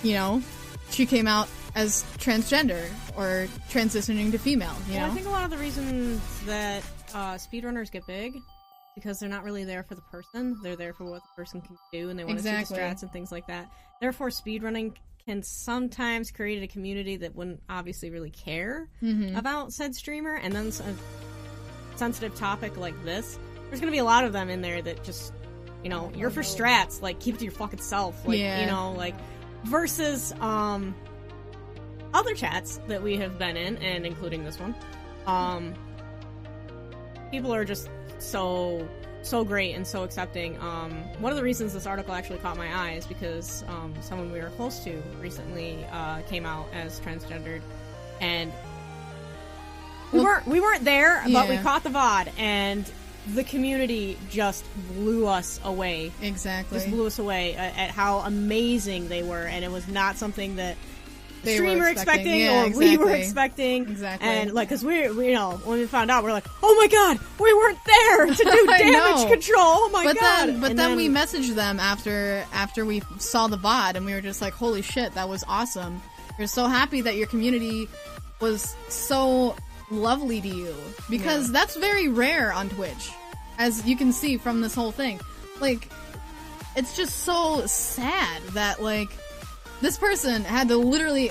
you know, she came out as transgender or transitioning to female, you know? I think a lot of the reasons that speedrunners get big because they're not really there for the person. They're there for what the person can do, and they want to see the strats and things like that. Therefore, speedrunning can sometimes create a community that wouldn't obviously really care about said streamer, and then a sensitive topic like this, there's gonna be a lot of them in there that just, you know, you're for strats, like, keep it to your fucking self, like, you know, like, versus, other chats that we have been in, and including this one, people are just so great and so accepting. One of the reasons this article actually caught my eye is because, someone we were close to recently, came out as transgendered, and we weren't there, but we caught the VOD, and the community just blew us away. Exactly. Just blew us away at how amazing they were, and it was not something that the They stream were were expecting, expecting, yeah, or we were exactly. expecting. Exactly. And, like, because we, you know, when we found out, we're like, oh my god, we weren't there to do I damage know. control, oh my god. But then we messaged them after we saw the VOD, and we were just like, holy shit, that was awesome. We're so happy that your community was so lovely to you, because that's very rare on Twitch, as you can see from this whole thing. Like, it's just so sad that, like, this person had to literally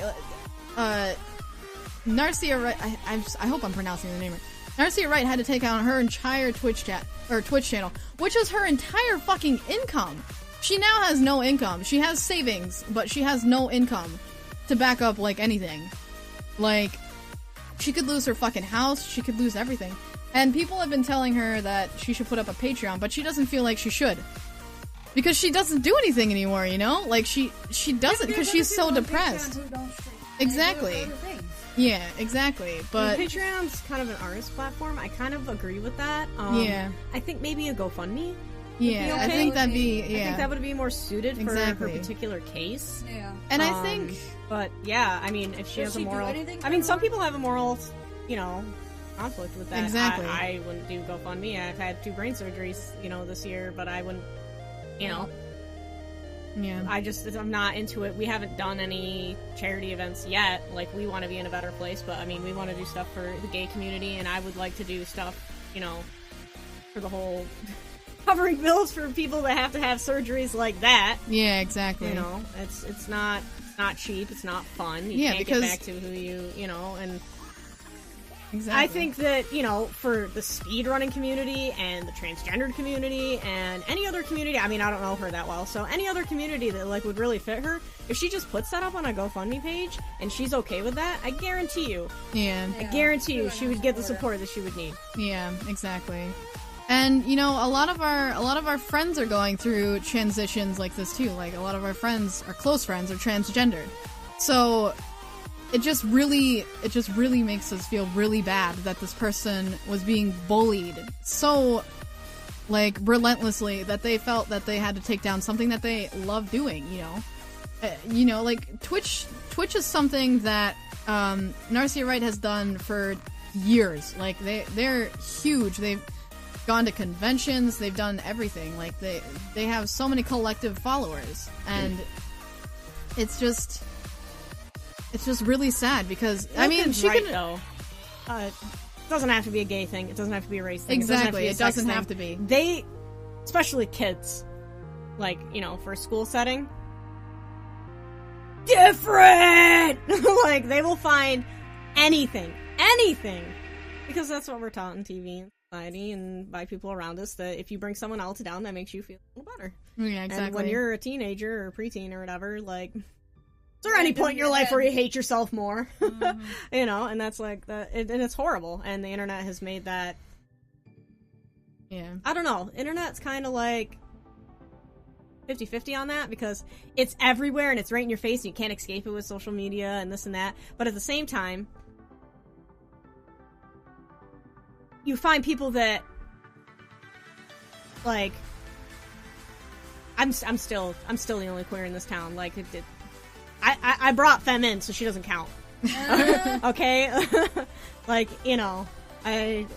Narcia Wright, I hope I'm pronouncing the name right. Narcia Wright had to take out her entire Twitch channel, which is her entire fucking income. She now has no income. She has savings, but she has no income to back up, like, anything. Like, she could lose her fucking house, she could lose everything. And people have been telling her that she should put up a Patreon, but she doesn't feel like she should. Because she doesn't do anything anymore, you know? Like, she doesn't, because she's so depressed. Exactly. Yeah, exactly. But Patreon's kind of an artist platform. I kind of agree with that. Yeah. I think maybe a GoFundMe. Yeah, okay. I think that'd be, yeah. I think that would be more suited for her particular case. Yeah. And I think... But, yeah, I mean, if she has a moral... I mean, some people have a moral, you know, conflict with that. Exactly. I wouldn't do GoFundMe. I've had 2 brain surgeries, you know, this year, but I wouldn't, you know... Yeah. I'm not into it. We haven't done any charity events yet. Like, we want to be in a better place, but, I mean, we want to do stuff for the gay community, and I would like to do stuff, you know, for the whole... covering bills for people that have to have surgeries like that. Yeah, exactly. You know, it's not cheap. It's not fun. You can't because get back to who you know, and exactly. I think that, you know, for the speedrunning community and the transgendered community and any other community, I mean, I don't know her that well, so any other community that, like, would really fit her, if she just puts that up on a GoFundMe page and she's okay with that, I guarantee you. Yeah. I guarantee you she would get the support that she would need. Yeah, exactly. And you know, a lot of our friends are going through transitions like this too. Like a lot of our friends, our close friends, are transgendered. So it just really makes us feel really bad that this person was being bullied so like relentlessly that they felt that they had to take down something that they love doing. You know, like Twitch is something that Narcia Wright has done for years. Like they're huge. They've gone to conventions, they've done everything. Like they have so many collective followers, and it's just really sad because I mean she right, can though. It doesn't have to be a gay thing. It doesn't have to be a race thing. Exactly. It doesn't have to be. They, especially kids, like, you know, for a school setting, different. Like they will find anything, because that's what we're taught in TV and society and by people around us, that if you bring someone else down, that makes you feel a little better. Yeah, exactly. And when you're a teenager or preteen or whatever, like, is there any point in your life where you hate yourself more? Mm-hmm. You know, and that's like that, and it's horrible. And the internet has made that. Yeah. I don't know. Internet's kind of like 50-50 on that, because it's everywhere and it's right in your face and you can't escape it with social media and this and that. But at the same time, you find people that, like, I'm still the only queer in this town. Like, I brought Femme in, so she doesn't count. Okay? Like, you know,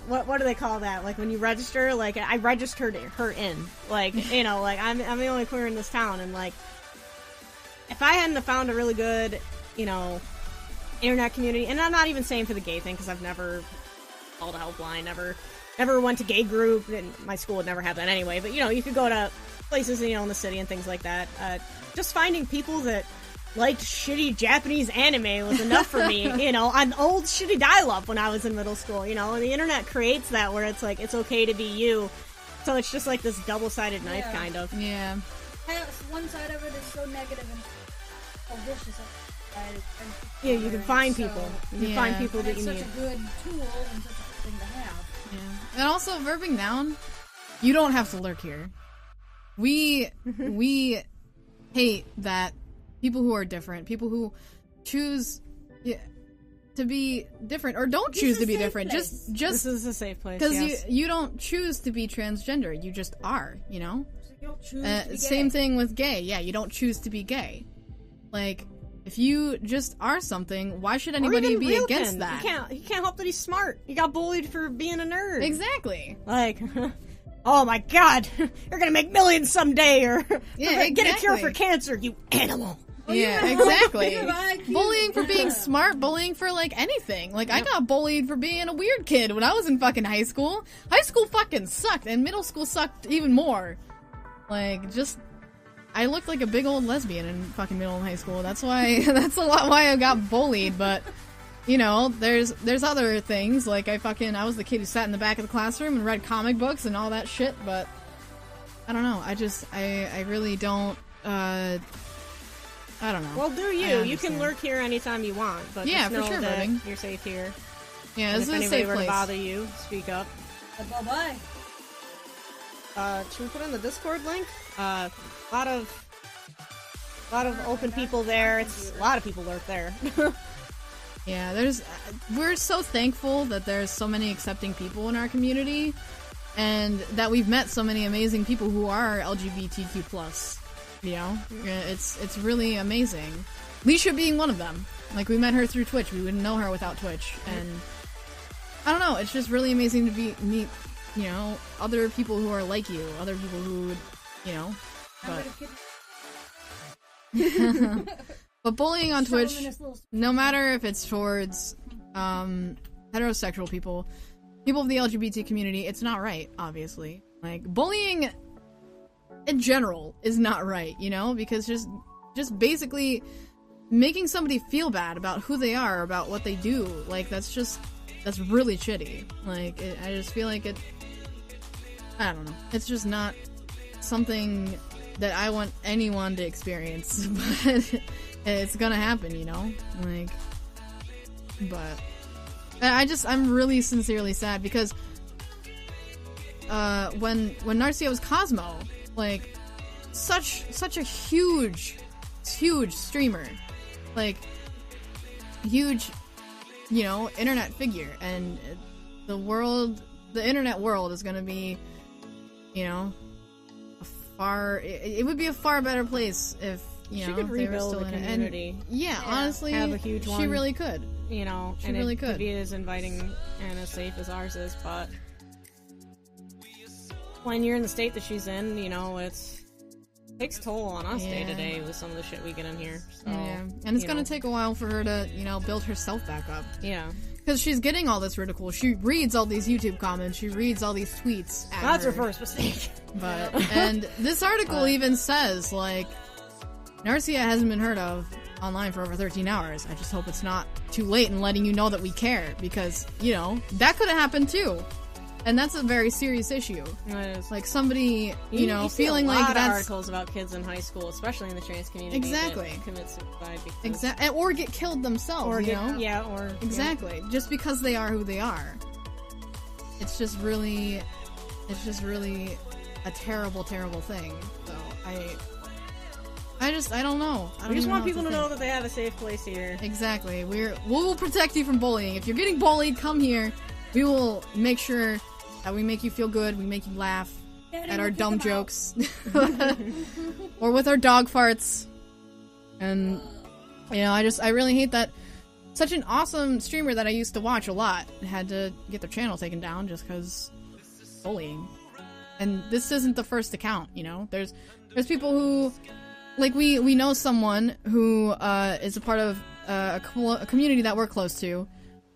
what do they call that? Like, when you register, like, I registered her in. Like, you know, like, I'm the only queer in this town, and, like, if I hadn't have found a really good, you know, internet community, and I'm not even saying for the gay thing, because I've never called a helpline, never went to gay group, and my school would never have that anyway, but, you know, you could go to places, you know, in the city and things like that. Just finding people that liked shitty Japanese anime was enough for me, you know, on old shitty dial-up when I was in middle school, you know, and the internet creates that where it's like, it's okay to be you, so it's just like this double-sided knife, kind of. Yeah. One side of it is so negative and so vicious. Yeah, you can find people. You can find people that you need. It's such a good tool and such a thing to have. Yeah. And also, verbing down, you don't have to lurk here. We hate that people who are different, people who choose to be different, or don't choose to be different. Place. Just this is a safe place. because yes. you don't choose to be transgender. You just are. You know. You don't choose to be gay. Same thing with gay. Yeah, you don't choose to be gay. Like, if you just are something, why should anybody be against that? You can't help that he's smart. He got bullied for being a nerd. Exactly. Like, oh my god, you're gonna make millions someday, or get a cure for cancer, you animal. Yeah, exactly. Bullying for being smart, bullying for, like, anything. Like, I got bullied for being a weird kid when I was in fucking high school. High school fucking sucked, and middle school sucked even more. Like, just... I looked like a big old lesbian in fucking middle and high school. That's why, that's a lot why I got bullied, but, you know, there's other things, like I was the kid who sat in the back of the classroom and read comic books and all that shit, but, I don't know, I really don't, I don't know. Well, do you. You can lurk here anytime you want, but just know for sure, that voting. you're safe here. Yeah, And this if is a anybody safe were place. to bother you, speak up. Bye-bye. Should we put in the Discord link? A lot of open people there. It's a lot of people lurk there. Yeah, we're so thankful that there's so many accepting people in our community, and that we've met so many amazing people who are LGBTQ+. You know, it's really amazing. Leisha being one of them. Like, we met her through Twitch. We wouldn't know her without Twitch, and I don't know. It's just really amazing to meet, you know, other people who are like you, other people who would, you know, but bullying on Twitch, no matter if it's towards heterosexual people of the LGBT community, it's not right, obviously. Like, bullying in general is not right, you know, because just basically making somebody feel bad about who they are, about what they do, like, that's really shitty. Like, I just feel like I don't know, it's just not something that I want anyone to experience, but it's gonna happen, you know? Like, but I'm really sincerely sad, because when Narcia was Cosmo, like, such a huge streamer, like, huge, you know, internet figure, and the internet world is gonna be, you know, it would be a far better place if, you know, she could they were rebuild still a in it. community. And, yeah, honestly, have a huge she one. really could. You know, She and really it could. could be as inviting and as safe as ours is, but when you're in the state that she's in, you know, it takes toll on us day to day with some of the shit we get in here. So, Yeah, and it's gonna take a while for her to, you know, build herself back up. Yeah. Because she's getting all this ridicule. She reads all these YouTube comments. She reads all these tweets at That's her. her first mistake. But, and this article even says, like, Narcia hasn't been heard of online for over 13 hours. I just hope it's not too late in letting you know that we care. Because, you know, that could have happened too. And that's a very serious issue. It is. Like, somebody, you know, see feeling a lot like of that's... articles about kids in high school, especially in the trans community, Exactly. that commit suicide because... Or get killed themselves, or you know? Yeah, or... Exactly. Yeah. Just because they are who they are. It's just really a terrible, terrible thing. So, I don't know. We just want people to know that they have a safe place here. Exactly. We will protect you from bullying. If you're getting bullied, come here. We will make sure that we make you feel good. We make you laugh at our dumb jokes. Or with our dog farts. And, you know, I really hate that such an awesome streamer that I used to watch a lot had to get their channel taken down just because bullying. And this isn't the first account, you know? There's people who... Like, we know someone who is a part of a community that we're close to,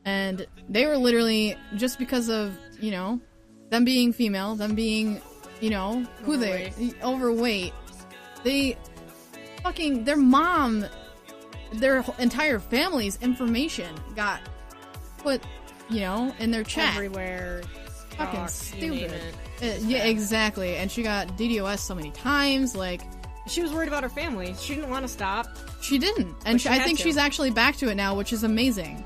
and they were literally, just because of, you know, them being female, them being, you know, overweight, they fucking, their mom, their entire family's information got put, you know, in their chat. Everywhere. Fucking stupid. Yeah, exactly. And she got DDoS so many times, like... She was worried about her family. She didn't want to stop. She didn't. And I think she's actually back to it now, which is amazing.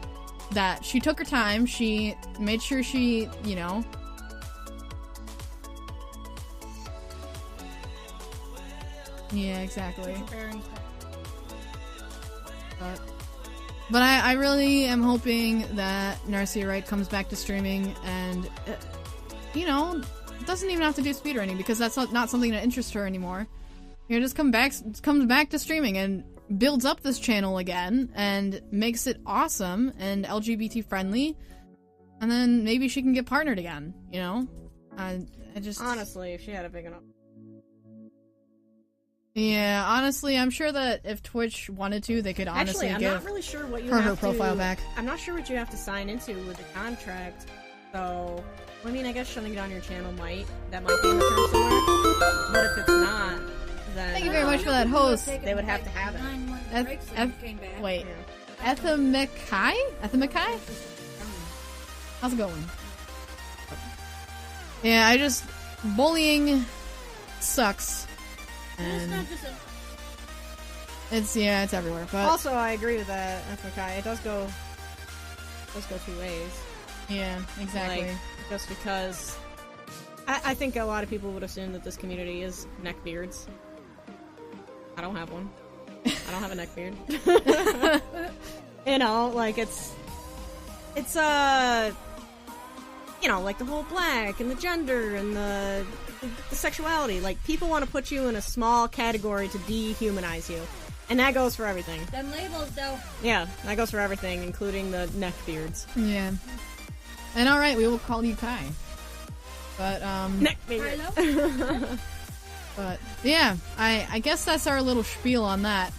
That she took her time, she made sure she, you know... Yeah, exactly. But I really am hoping that Narcia Wright comes back to streaming and, you know, doesn't even have to do speedrunning because that's not something that interests her anymore. You know, just comes back to streaming and builds up this channel again and makes it awesome and LGBT friendly, and then maybe she can get partnered again, you know? I just... Honestly, if she had a big enough... Yeah, honestly, I'm sure that if Twitch wanted to, they could honestly I'm give not really sure what you her have profile to, back. I'm not sure what you have to sign into with the contract, so... I mean, I guess shutting down your channel that might be in the terms somewhere, but if it's not... Thank you very much for that host. They would have to have it. Wait. Ethemikai? Ethemikai? How's it going? Yeah, bullying sucks. And it's everywhere. But also, I agree with that, Ethemikai. It does go two ways. Yeah, exactly. Like, just because I think a lot of people would assume that this community is neckbeards. I don't have one. I don't have a neck beard. You know, like it's you know, like the whole black and the gender and the sexuality. Like, people want to put you in a small category to dehumanize you. And that goes for everything. Them labels, though. Yeah, that goes for everything, including the neck beards. Yeah. And alright, we will call you Kai. But, neck beard. But, yeah, I guess that's our little spiel on that.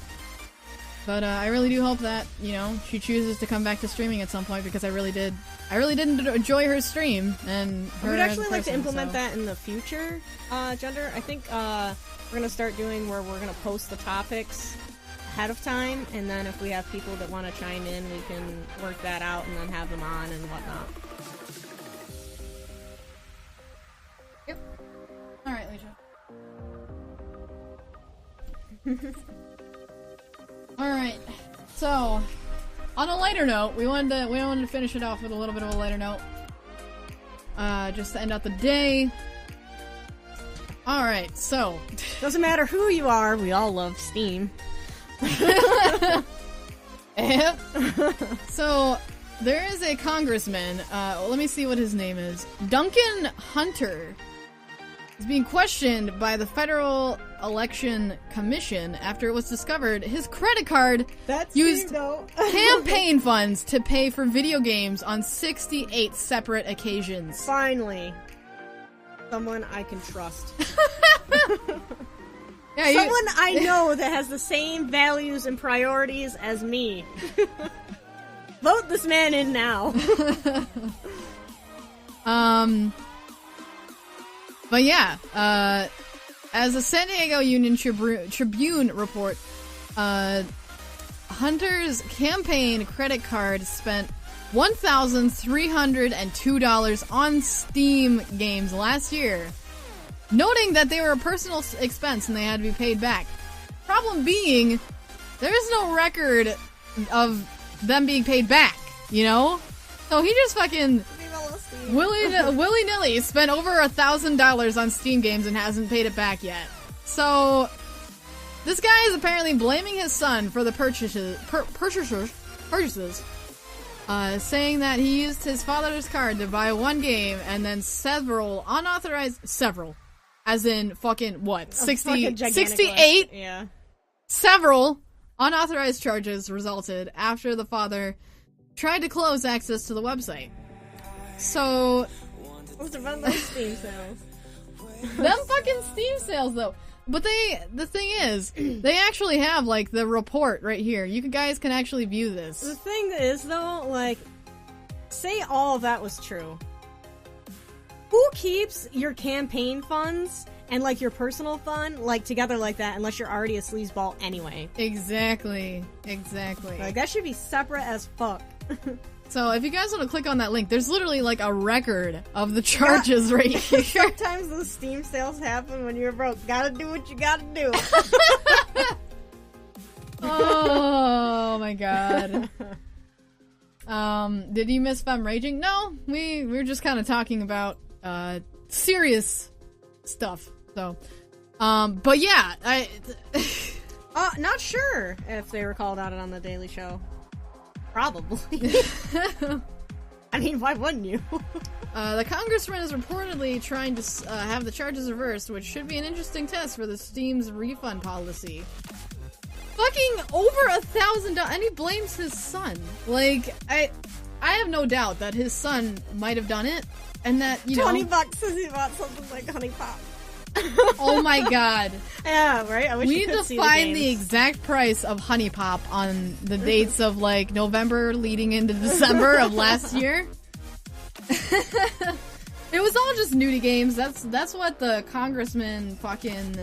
But, I really do hope that, you know, she chooses to come back to streaming at some point, because I really did enjoy her stream, and her I would actually like to person, implement so. that in the future, Gender. I think, we're gonna start doing where we're gonna post the topics ahead of time, and then if we have people that want to chime in, we can work that out and then have them on and whatnot. Yep. Alright, Leisha. Alright, so, on a lighter note, we wanted to finish it off with a little bit of a lighter note. Just to end out the day. Alright, so. Doesn't matter who you are, we all love Steam. So, there is a congressman, let me see what his name is. Duncan Hunter is being questioned by the Federal Election Commission after it was discovered his credit card used campaign funds to pay for video games on 68 separate occasions. Finally. Someone I can trust. Yeah, someone I know that has the same values and priorities as me. Vote this man in now. But yeah, as a San Diego Union Tribune report, Hunter's campaign credit card spent $1,302 on Steam games last year, noting that they were a personal expense and they had to be paid back. Problem being, there is no record of them being paid back, you know? So he just fucking willy-nilly spent over $1,000 on Steam games and hasn't paid it back yet. So this guy is apparently blaming his son for the purchases, saying that he used his father's card to buy one game and then several, as in fucking, what, 68? Yeah. Several unauthorized charges resulted after the father tried to close access to the website. So, What's about those Steam sales? them fucking Steam sales, though. But the thing is, they actually have, like, the report right here. You guys can actually view this. The thing is, though, like, say all of that was true. Who keeps your campaign funds and, like, your personal fund, like, together like that unless you're already a sleazeball anyway? Exactly. Like, that should be separate as fuck. So, if you guys want to click on that link, there's literally, like, a record of the charges right here. Sometimes those Steam sales happen when you're broke. Gotta do what you gotta do. Oh, my God. Did you miss Femme Raging? No, we were just kind of talking about, serious stuff, so. But yeah, Not sure if they were called out on the Daily Show. Probably. I mean, why wouldn't you? The congressman is reportedly trying to have the charges reversed, which should be an interesting test for the Steam's refund policy. Fucking over $1,000, and he blames his son. Like, I have no doubt that his son might have done it, and that, you know... $20 says he bought something like Honey Pop. Oh my God. Yeah, right? I wish we need to find the exact price of Honey Pop on the dates of, like, November leading into December of last year. It was all just nudie games. That's what the congressman fucking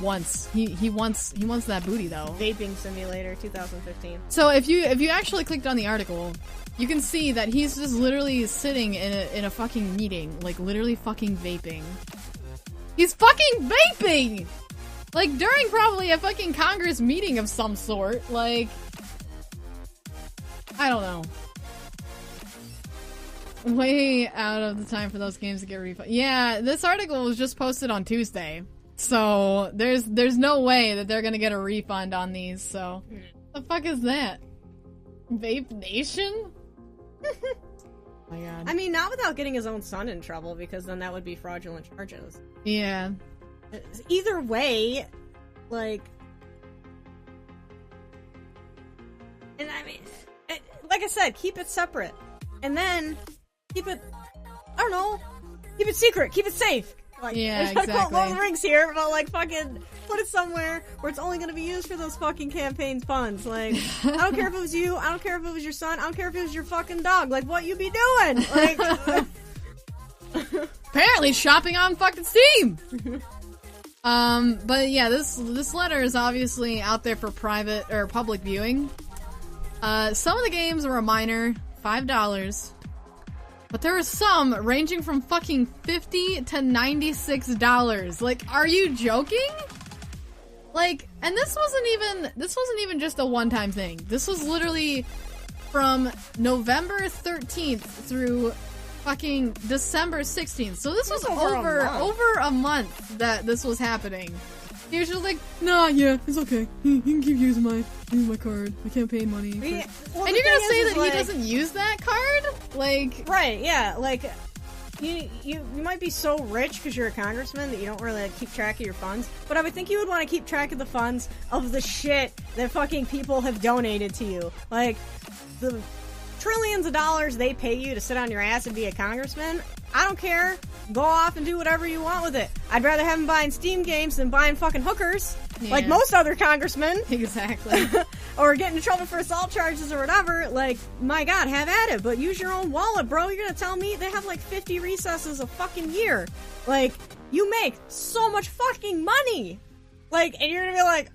wants. He wants that booty, though. Vaping Simulator 2015. So if you actually clicked on the article, you can see that he's just literally sitting in a fucking meeting, like literally fucking vaping. He's fucking vaping! Like, during probably a fucking Congress meeting of some sort. Like, I don't know. Way out of the time for those games to get refunded. Yeah, this article was just posted on Tuesday. So, there's no way that they're gonna get a refund on these, so. The fuck is that? Vape Nation? Oh my God. I mean, not without getting his own son in trouble, because then that would be fraudulent charges. Yeah. Either way, like... And I mean, like I said, keep it separate. And then, keep it, I don't know, keep it secret, keep it safe. Like, yeah, exactly. Quote Lord of the Rings here, but like fucking put it somewhere where it's only gonna be used for those fucking campaign funds. Like, I don't care if it was you, I don't care if it was your son, I don't care if it was your fucking dog. Like, what you be doing? Like, apparently shopping on fucking Steam. But yeah, this letter is obviously out there for private or public viewing. Some of the games were a minor $5. But there are some ranging from fucking $50 to $96. Like, are you joking? Like, and this wasn't even just a one-time thing. This was literally from November 13th through fucking December 16th. So this was over over a month that this was happening. He was just like, nah, yeah, it's okay. You can keep using my card, my campaign money. And you're gonna say that he doesn't use that card? Like, right? Yeah, like you might be so rich because you're a congressman that you don't really keep track of your funds. But I would think you would want to keep track of the funds of the shit that fucking people have donated to you, like the trillions of dollars they pay you to sit on your ass and be a congressman. I don't care. Go off and do whatever you want with it. I'd rather have them buying Steam games than buying fucking hookers, like most other congressmen. Exactly. Or getting in trouble for assault charges or whatever. Like, my God, have at it. But use your own wallet, bro. You're gonna tell me they have like 50 recesses a fucking year. Like, you make so much fucking money. Like, and you're gonna be like,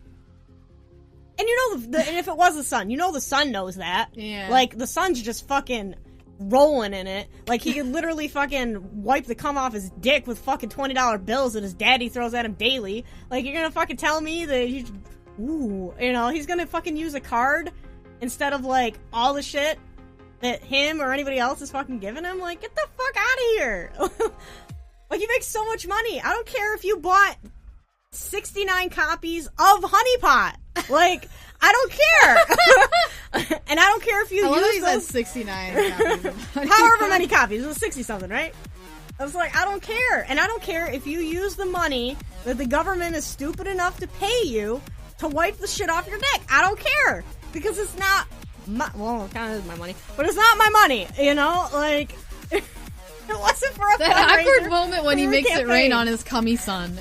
and you know, and if it was the sun, you know the sun knows that. Yeah. Like, the sun's just fucking rolling in it. Like, he could literally fucking wipe the cum off his dick with fucking $20 bills that his daddy throws at him daily. Like, you're gonna fucking tell me that he's, he's gonna fucking use a card instead of, like, all the shit that him or anybody else is fucking giving him? Like, get the fuck out of here. Like, he makes so much money. I don't care if you bought 69 copies of Honey Pot. Like, I don't care. And I don't care if you use those 69 copies of Honey however Pot. many copies. It was 60 something, right? I was like, I don't care. And I don't care if you use the money that the government is stupid enough to pay you to wipe the shit off your neck. I don't care. Because it's not well, it kind of is my money, but it's not my money, you know? Like, it wasn't for a that fundraiser awkward moment when he makes it rain on his cummy son.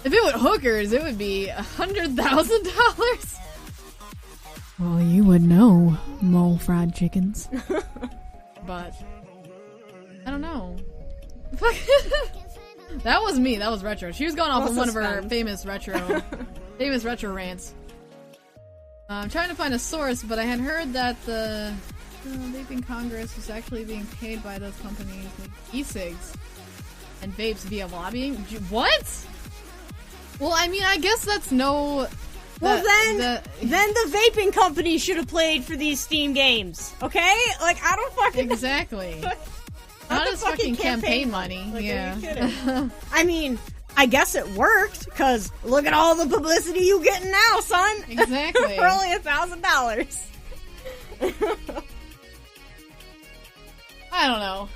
If it were hookers, it would be $100,000. Well, you would know, mole fried chickens. But I don't know. That was me. That was retro. She was going off on one of her famous retro rants. I'm trying to find a source, but I had heard that the vaping Congress was actually being paid by those companies like e-cigs and vapes via lobbying. What? Well, I mean, I guess that's no... Well, then the vaping company should have played for these Steam games, okay? Like, I don't fucking... Exactly. Not as fucking campaign money. Like, yeah. I mean, I guess it worked, because look at all the publicity you getting now, son! Exactly. For only $1,000. I don't know.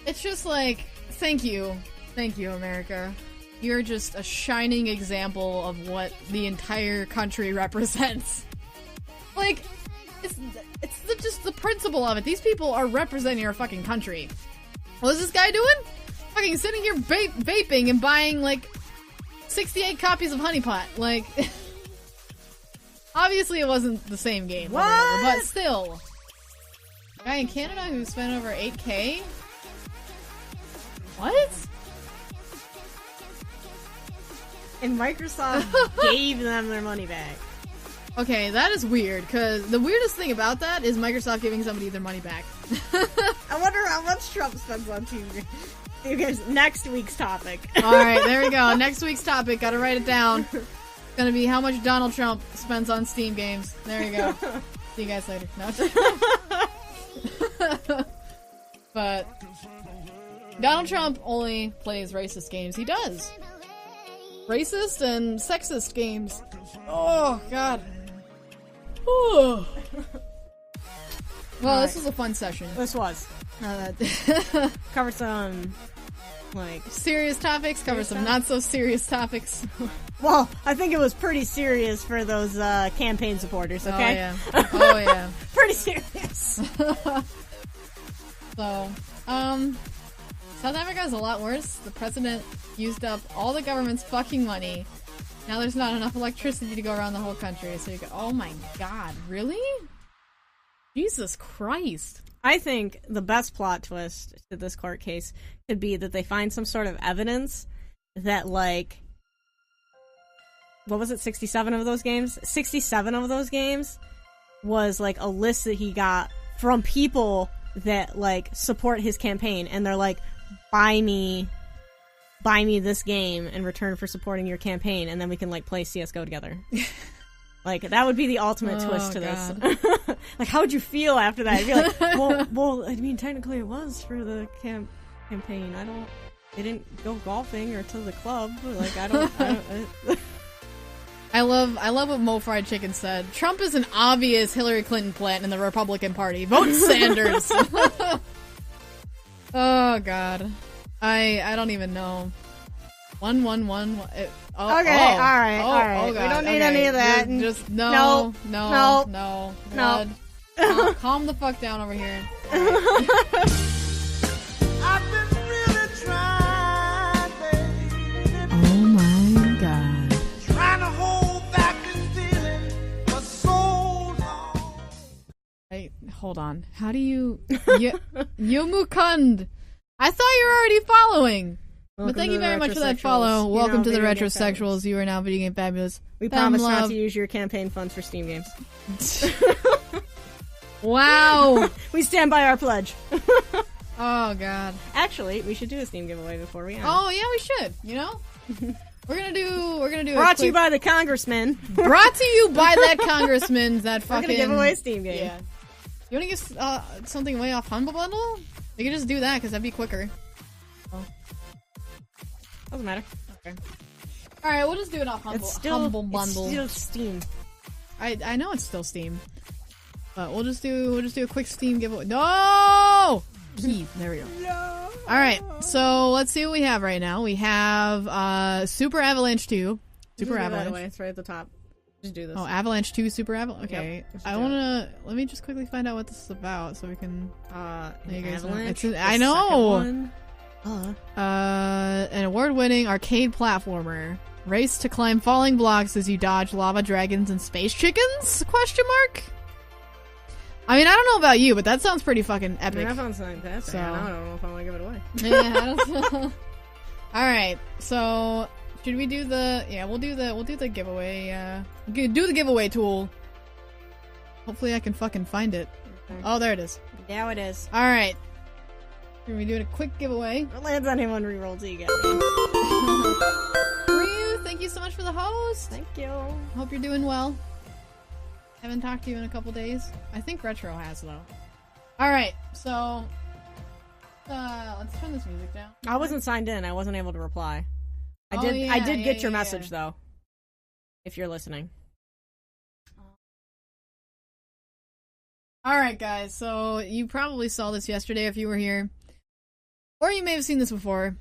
It's just like, thank you. Thank you, America. You're just a shining example of what the entire country represents. Like, it's just the principle of it. These people are representing our fucking country. What is this guy doing? Fucking sitting here vaping and buying, like, 68 copies of Honey Pot. Like, obviously it wasn't the same game. What? Or whatever, but still. A guy in Canada who spent over $8K? What? And Microsoft gave them their money back. Okay, that is weird, because the weirdest thing about that is Microsoft giving somebody their money back. I wonder how much Trump spends on TV. You guys, next week's topic. Alright, there we go. Next week's topic, gotta write it down. It's gonna be how much Donald Trump spends on Steam games. There you go. See you guys later. No. But Donald Trump only plays racist games. He does. Racist and sexist games. Oh, God. Oh. Well, this was a fun session. This was. Covered some, like... serious topics, covered some not-so-serious topips. Well, I think it was pretty serious for those campaign supporters, okay? Oh, yeah. Oh, yeah. Pretty serious. So, South Africa is a lot worse. The president used up all the government's fucking money. Now there's not enough electricity to go around the whole country. So you go, oh my God, really? Jesus Christ. I think the best plot twist to this court case could be that they find some sort of evidence that, like, what was it, 67 of those games? 67 of those games was, like, a list that he got from people that, like, support his campaign, and they're like, buy me this game in return for supporting your campaign, and then we can, like, play CSGO together. Like, that would be the ultimate Oh, twist to God. this. Like, how would you feel after that? You'd be like, well, I mean, technically it was for the campaign. They didn't go golfing or to the club. Like, I don't I love what Mo Fried Chicken said. Trump is an obvious Hillary Clinton plant in the Republican Party. Vote Sanders. Oh God, I don't even know. 111. Okay, all right. Oh, We God, don't need okay. any of that. Just No. no. God. Calm the fuck down over here. Oh my God. Hey, hold on. How do you... Yumukund! I thought you were already following! But thank you very much for that follow. Welcome to the Retrosexuals. You are now Video Game Fabulous. We promise not to use your campaign funds for Steam games. Wow! We stand by our pledge. Oh God. Actually, we should do a Steam giveaway before we end. Oh yeah, we should. You know? We're gonna do Brought to you by the congressman. Brought to you by that congressman that We're fucking... gonna give away a Steam game. Yeah. You wanna give something away off Humble Bundle? We could just do that, because that'd be quicker. Doesn't matter. Okay. Alright, we'll just do it off Humble Bundle. It's still Steam. I know it's still Steam. But we'll just do a quick Steam giveaway. No! Key. There we go. No. Alright, so let's see what we have right now. We have Super Avalanche 2. Super Avalanche. It's right at the top. Just do this. Oh, Avalanche 2 Super Avalanche? Okay. Yep, I wanna... Let me just quickly find out what this is about so we can... you guys know. Avalanche. I know! One. An award-winning arcade platformer. Race to climb falling blocks as you dodge lava dragons and space chickens? Question mark? I mean, I don't know about you, but that sounds pretty fucking epic. I mean, that sounds fantastic. So- I don't know if I want to give it away. Yeah, I don't know. Alright, so... Should we do the... Yeah, we'll do the giveaway, do the giveaway tool. Hopefully I can fucking find it. Oh, there it is. Now it is. Alright. We're gonna be doing a quick giveaway. It lands on him on reroll till you get Ryu, thank you so much for the host. Thank you. Hope you're doing well. Haven't talked to you in a couple days. I think Retro has, though. Alright, so... let's turn this music down. I wasn't signed in. I wasn't able to reply. I did get your message, though. If you're listening. Alright, guys, so you probably saw this yesterday if you were here. Or you may have seen this before.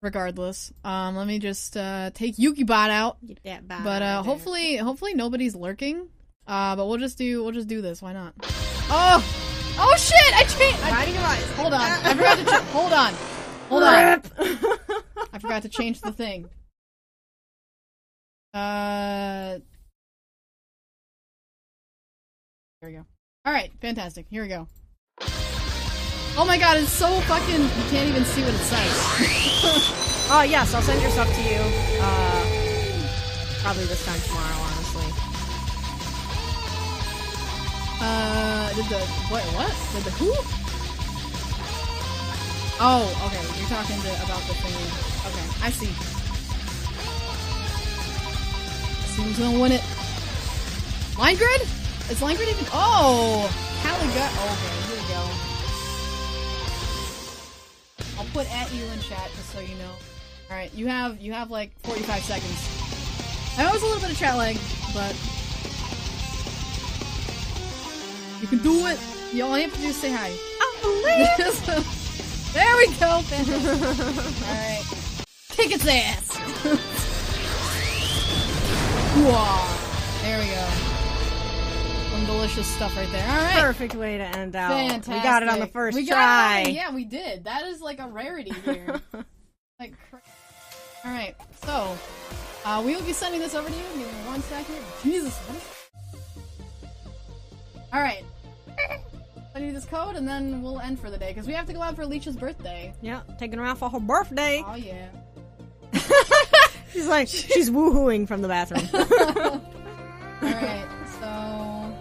Regardless. Let me just take Yukibot out. Get that bot But out there. hopefully nobody's lurking. But we'll just do this. Why not? Oh shit! I changed. Hold on. I forgot to. Hold on. I forgot to change the thing. There we go. All right, fantastic. Here we go. Oh my god, it's so fucking. You can't even see what it says. Oh yes, I'll send your stuff to you. Probably this time tomorrow, honestly. What? Did the who? Oh, okay. You're talking about the thing. Okay, I see. See who's gonna win it. Line grid? Is line grid even? Oh! Caliga. Okay, here we go. I'll put @you in chat just so you know. Alright, you have like 45 seconds. I know it's a little bit of chat lag, but you can do it. You all you have to do is say hi. There we go. Alright. Kick its ass. There we go. Some delicious stuff right there. Alright. Perfect way to end out. Fantastic. We got it on the first we try. Got it. Yeah, we did. That is like a rarity here. Like, alright. So, we will be sending this over to you. Give me one second. Jesus. Alright. Send you this code and then we'll end for the day because we have to go out for Leech's birthday. Yeah, taking her out for her birthday. Oh yeah. She's woohooing from the bathroom. Alright, so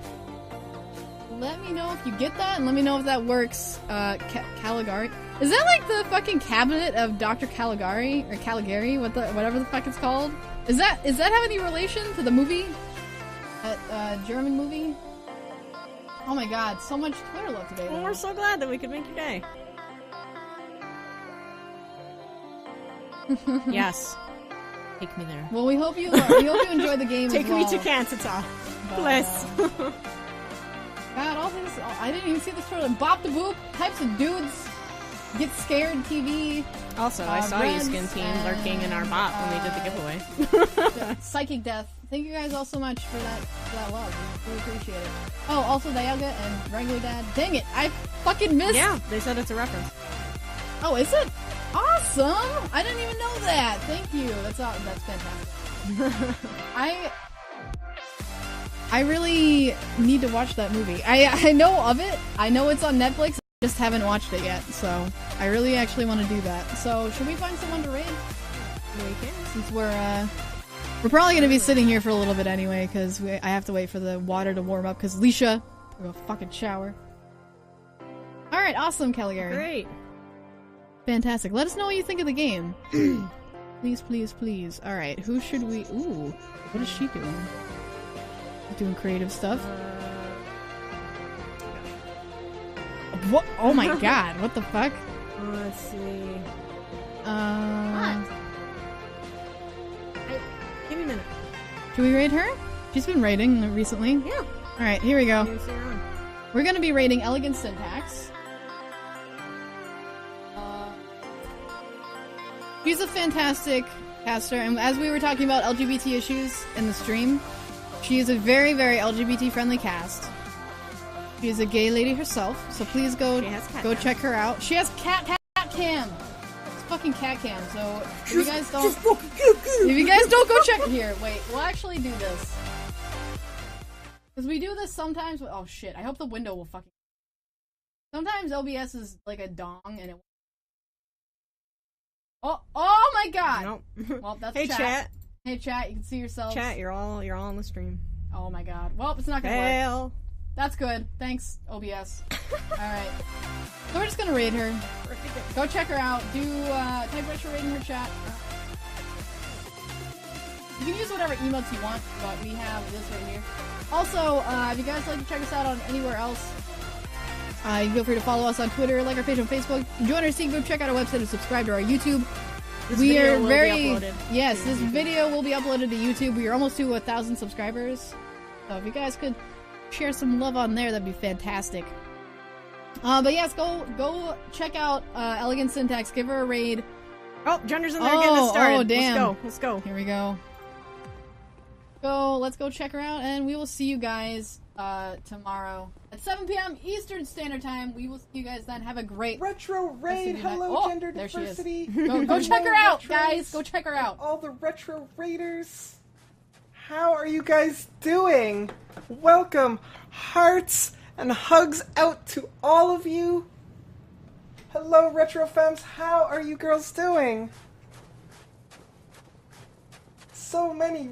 let me know if you get that and let me know if that works. Caligari. Is that like the fucking cabinet of Dr. Caligari or Caligari? Whatever the fuck it's called? Is that have any relation to the movie? That German movie. Oh my god, so much Twitter love today. Well, we're so glad that we could make your day. Yes. Take me there. Well, we hope you enjoy the game. Take as well. me to Kansas. Bliss. God, all things. I didn't even see this trailer. Bop the Boop, types of dudes, get scared TV. Also, I saw you, Skin Team, lurking in our bot when we did the giveaway. Psychic Death. Thank you guys all so much for that love. We appreciate it. Oh, also Dialga and Wrangler Dad. Dang it, I fucking missed. Yeah, they said it's a reference. Oh, is it? Awesome! I didn't even know that. Thank you. That's fantastic. I really need to watch that movie. I know of it. I know it's on Netflix. I just haven't watched it yet. So I really actually want to do that. So should we find someone to raid? We can. Since we're probably gonna be sitting here for a little bit anyway, because I have to wait for the water to warm up. Because Leisha, took a fucking shower. All right, awesome, Kelly Gary. Great. Fantastic. Let us know what you think of the game. Please, please, please. Alright, who should we... Ooh, what is she doing? Doing creative stuff? What? Oh my god, what the fuck? Let's see. What? Give me a minute. Should we raid her? She's been raiding recently. Yeah. Alright, here we go. You see her on. We're gonna be raiding Elegant Syntax. She's a fantastic caster, and as we were talking about LGBT issues in the stream, she is a very, very LGBT-friendly cast. She is a gay lady herself, so please go check her out. She has cat cam. It's fucking cat cam. So if you guys don't go check here, wait, we'll actually do this because we do this sometimes. Oh shit! I hope the window will fucking. Sometimes OBS is like a dong, and it. Oh my god! Nope. Well, that's hey, chat. Hey chat, you can see yourselves. Chat, you're all on the stream. Oh my god. Well, it's not gonna work. Fail. That's good. Thanks, OBS. Alright. So we're just gonna raid her. Go check her out. Do type retro raid in her chat. You can use whatever emotes you want, but we have this right here. Also, if you guys like to check us out on anywhere else, you feel free to follow us on Twitter, like our page on Facebook, join our C group, check out our website, and subscribe to our YouTube. This video will be uploaded. Yes, this video will be uploaded to YouTube. We are almost to 1,000 subscribers. So if you guys could share some love on there, that'd be fantastic. But yes, go check out Elegant Syntax. Give her a raid. Oh, Jender's in there getting us started. Oh, damn. Let's go. Here we go. Let's go check her out, and we will see you guys tomorrow at 7 p.m. Eastern Standard Time. We will see you guys then. Have a great retro raid. Hello, gender there diversity. Go check her out, guys. Go check her out. All the retro raiders. How are you guys doing? Welcome. Hearts and hugs out to all of you. Hello, RetroFemmes. How are you girls doing? So many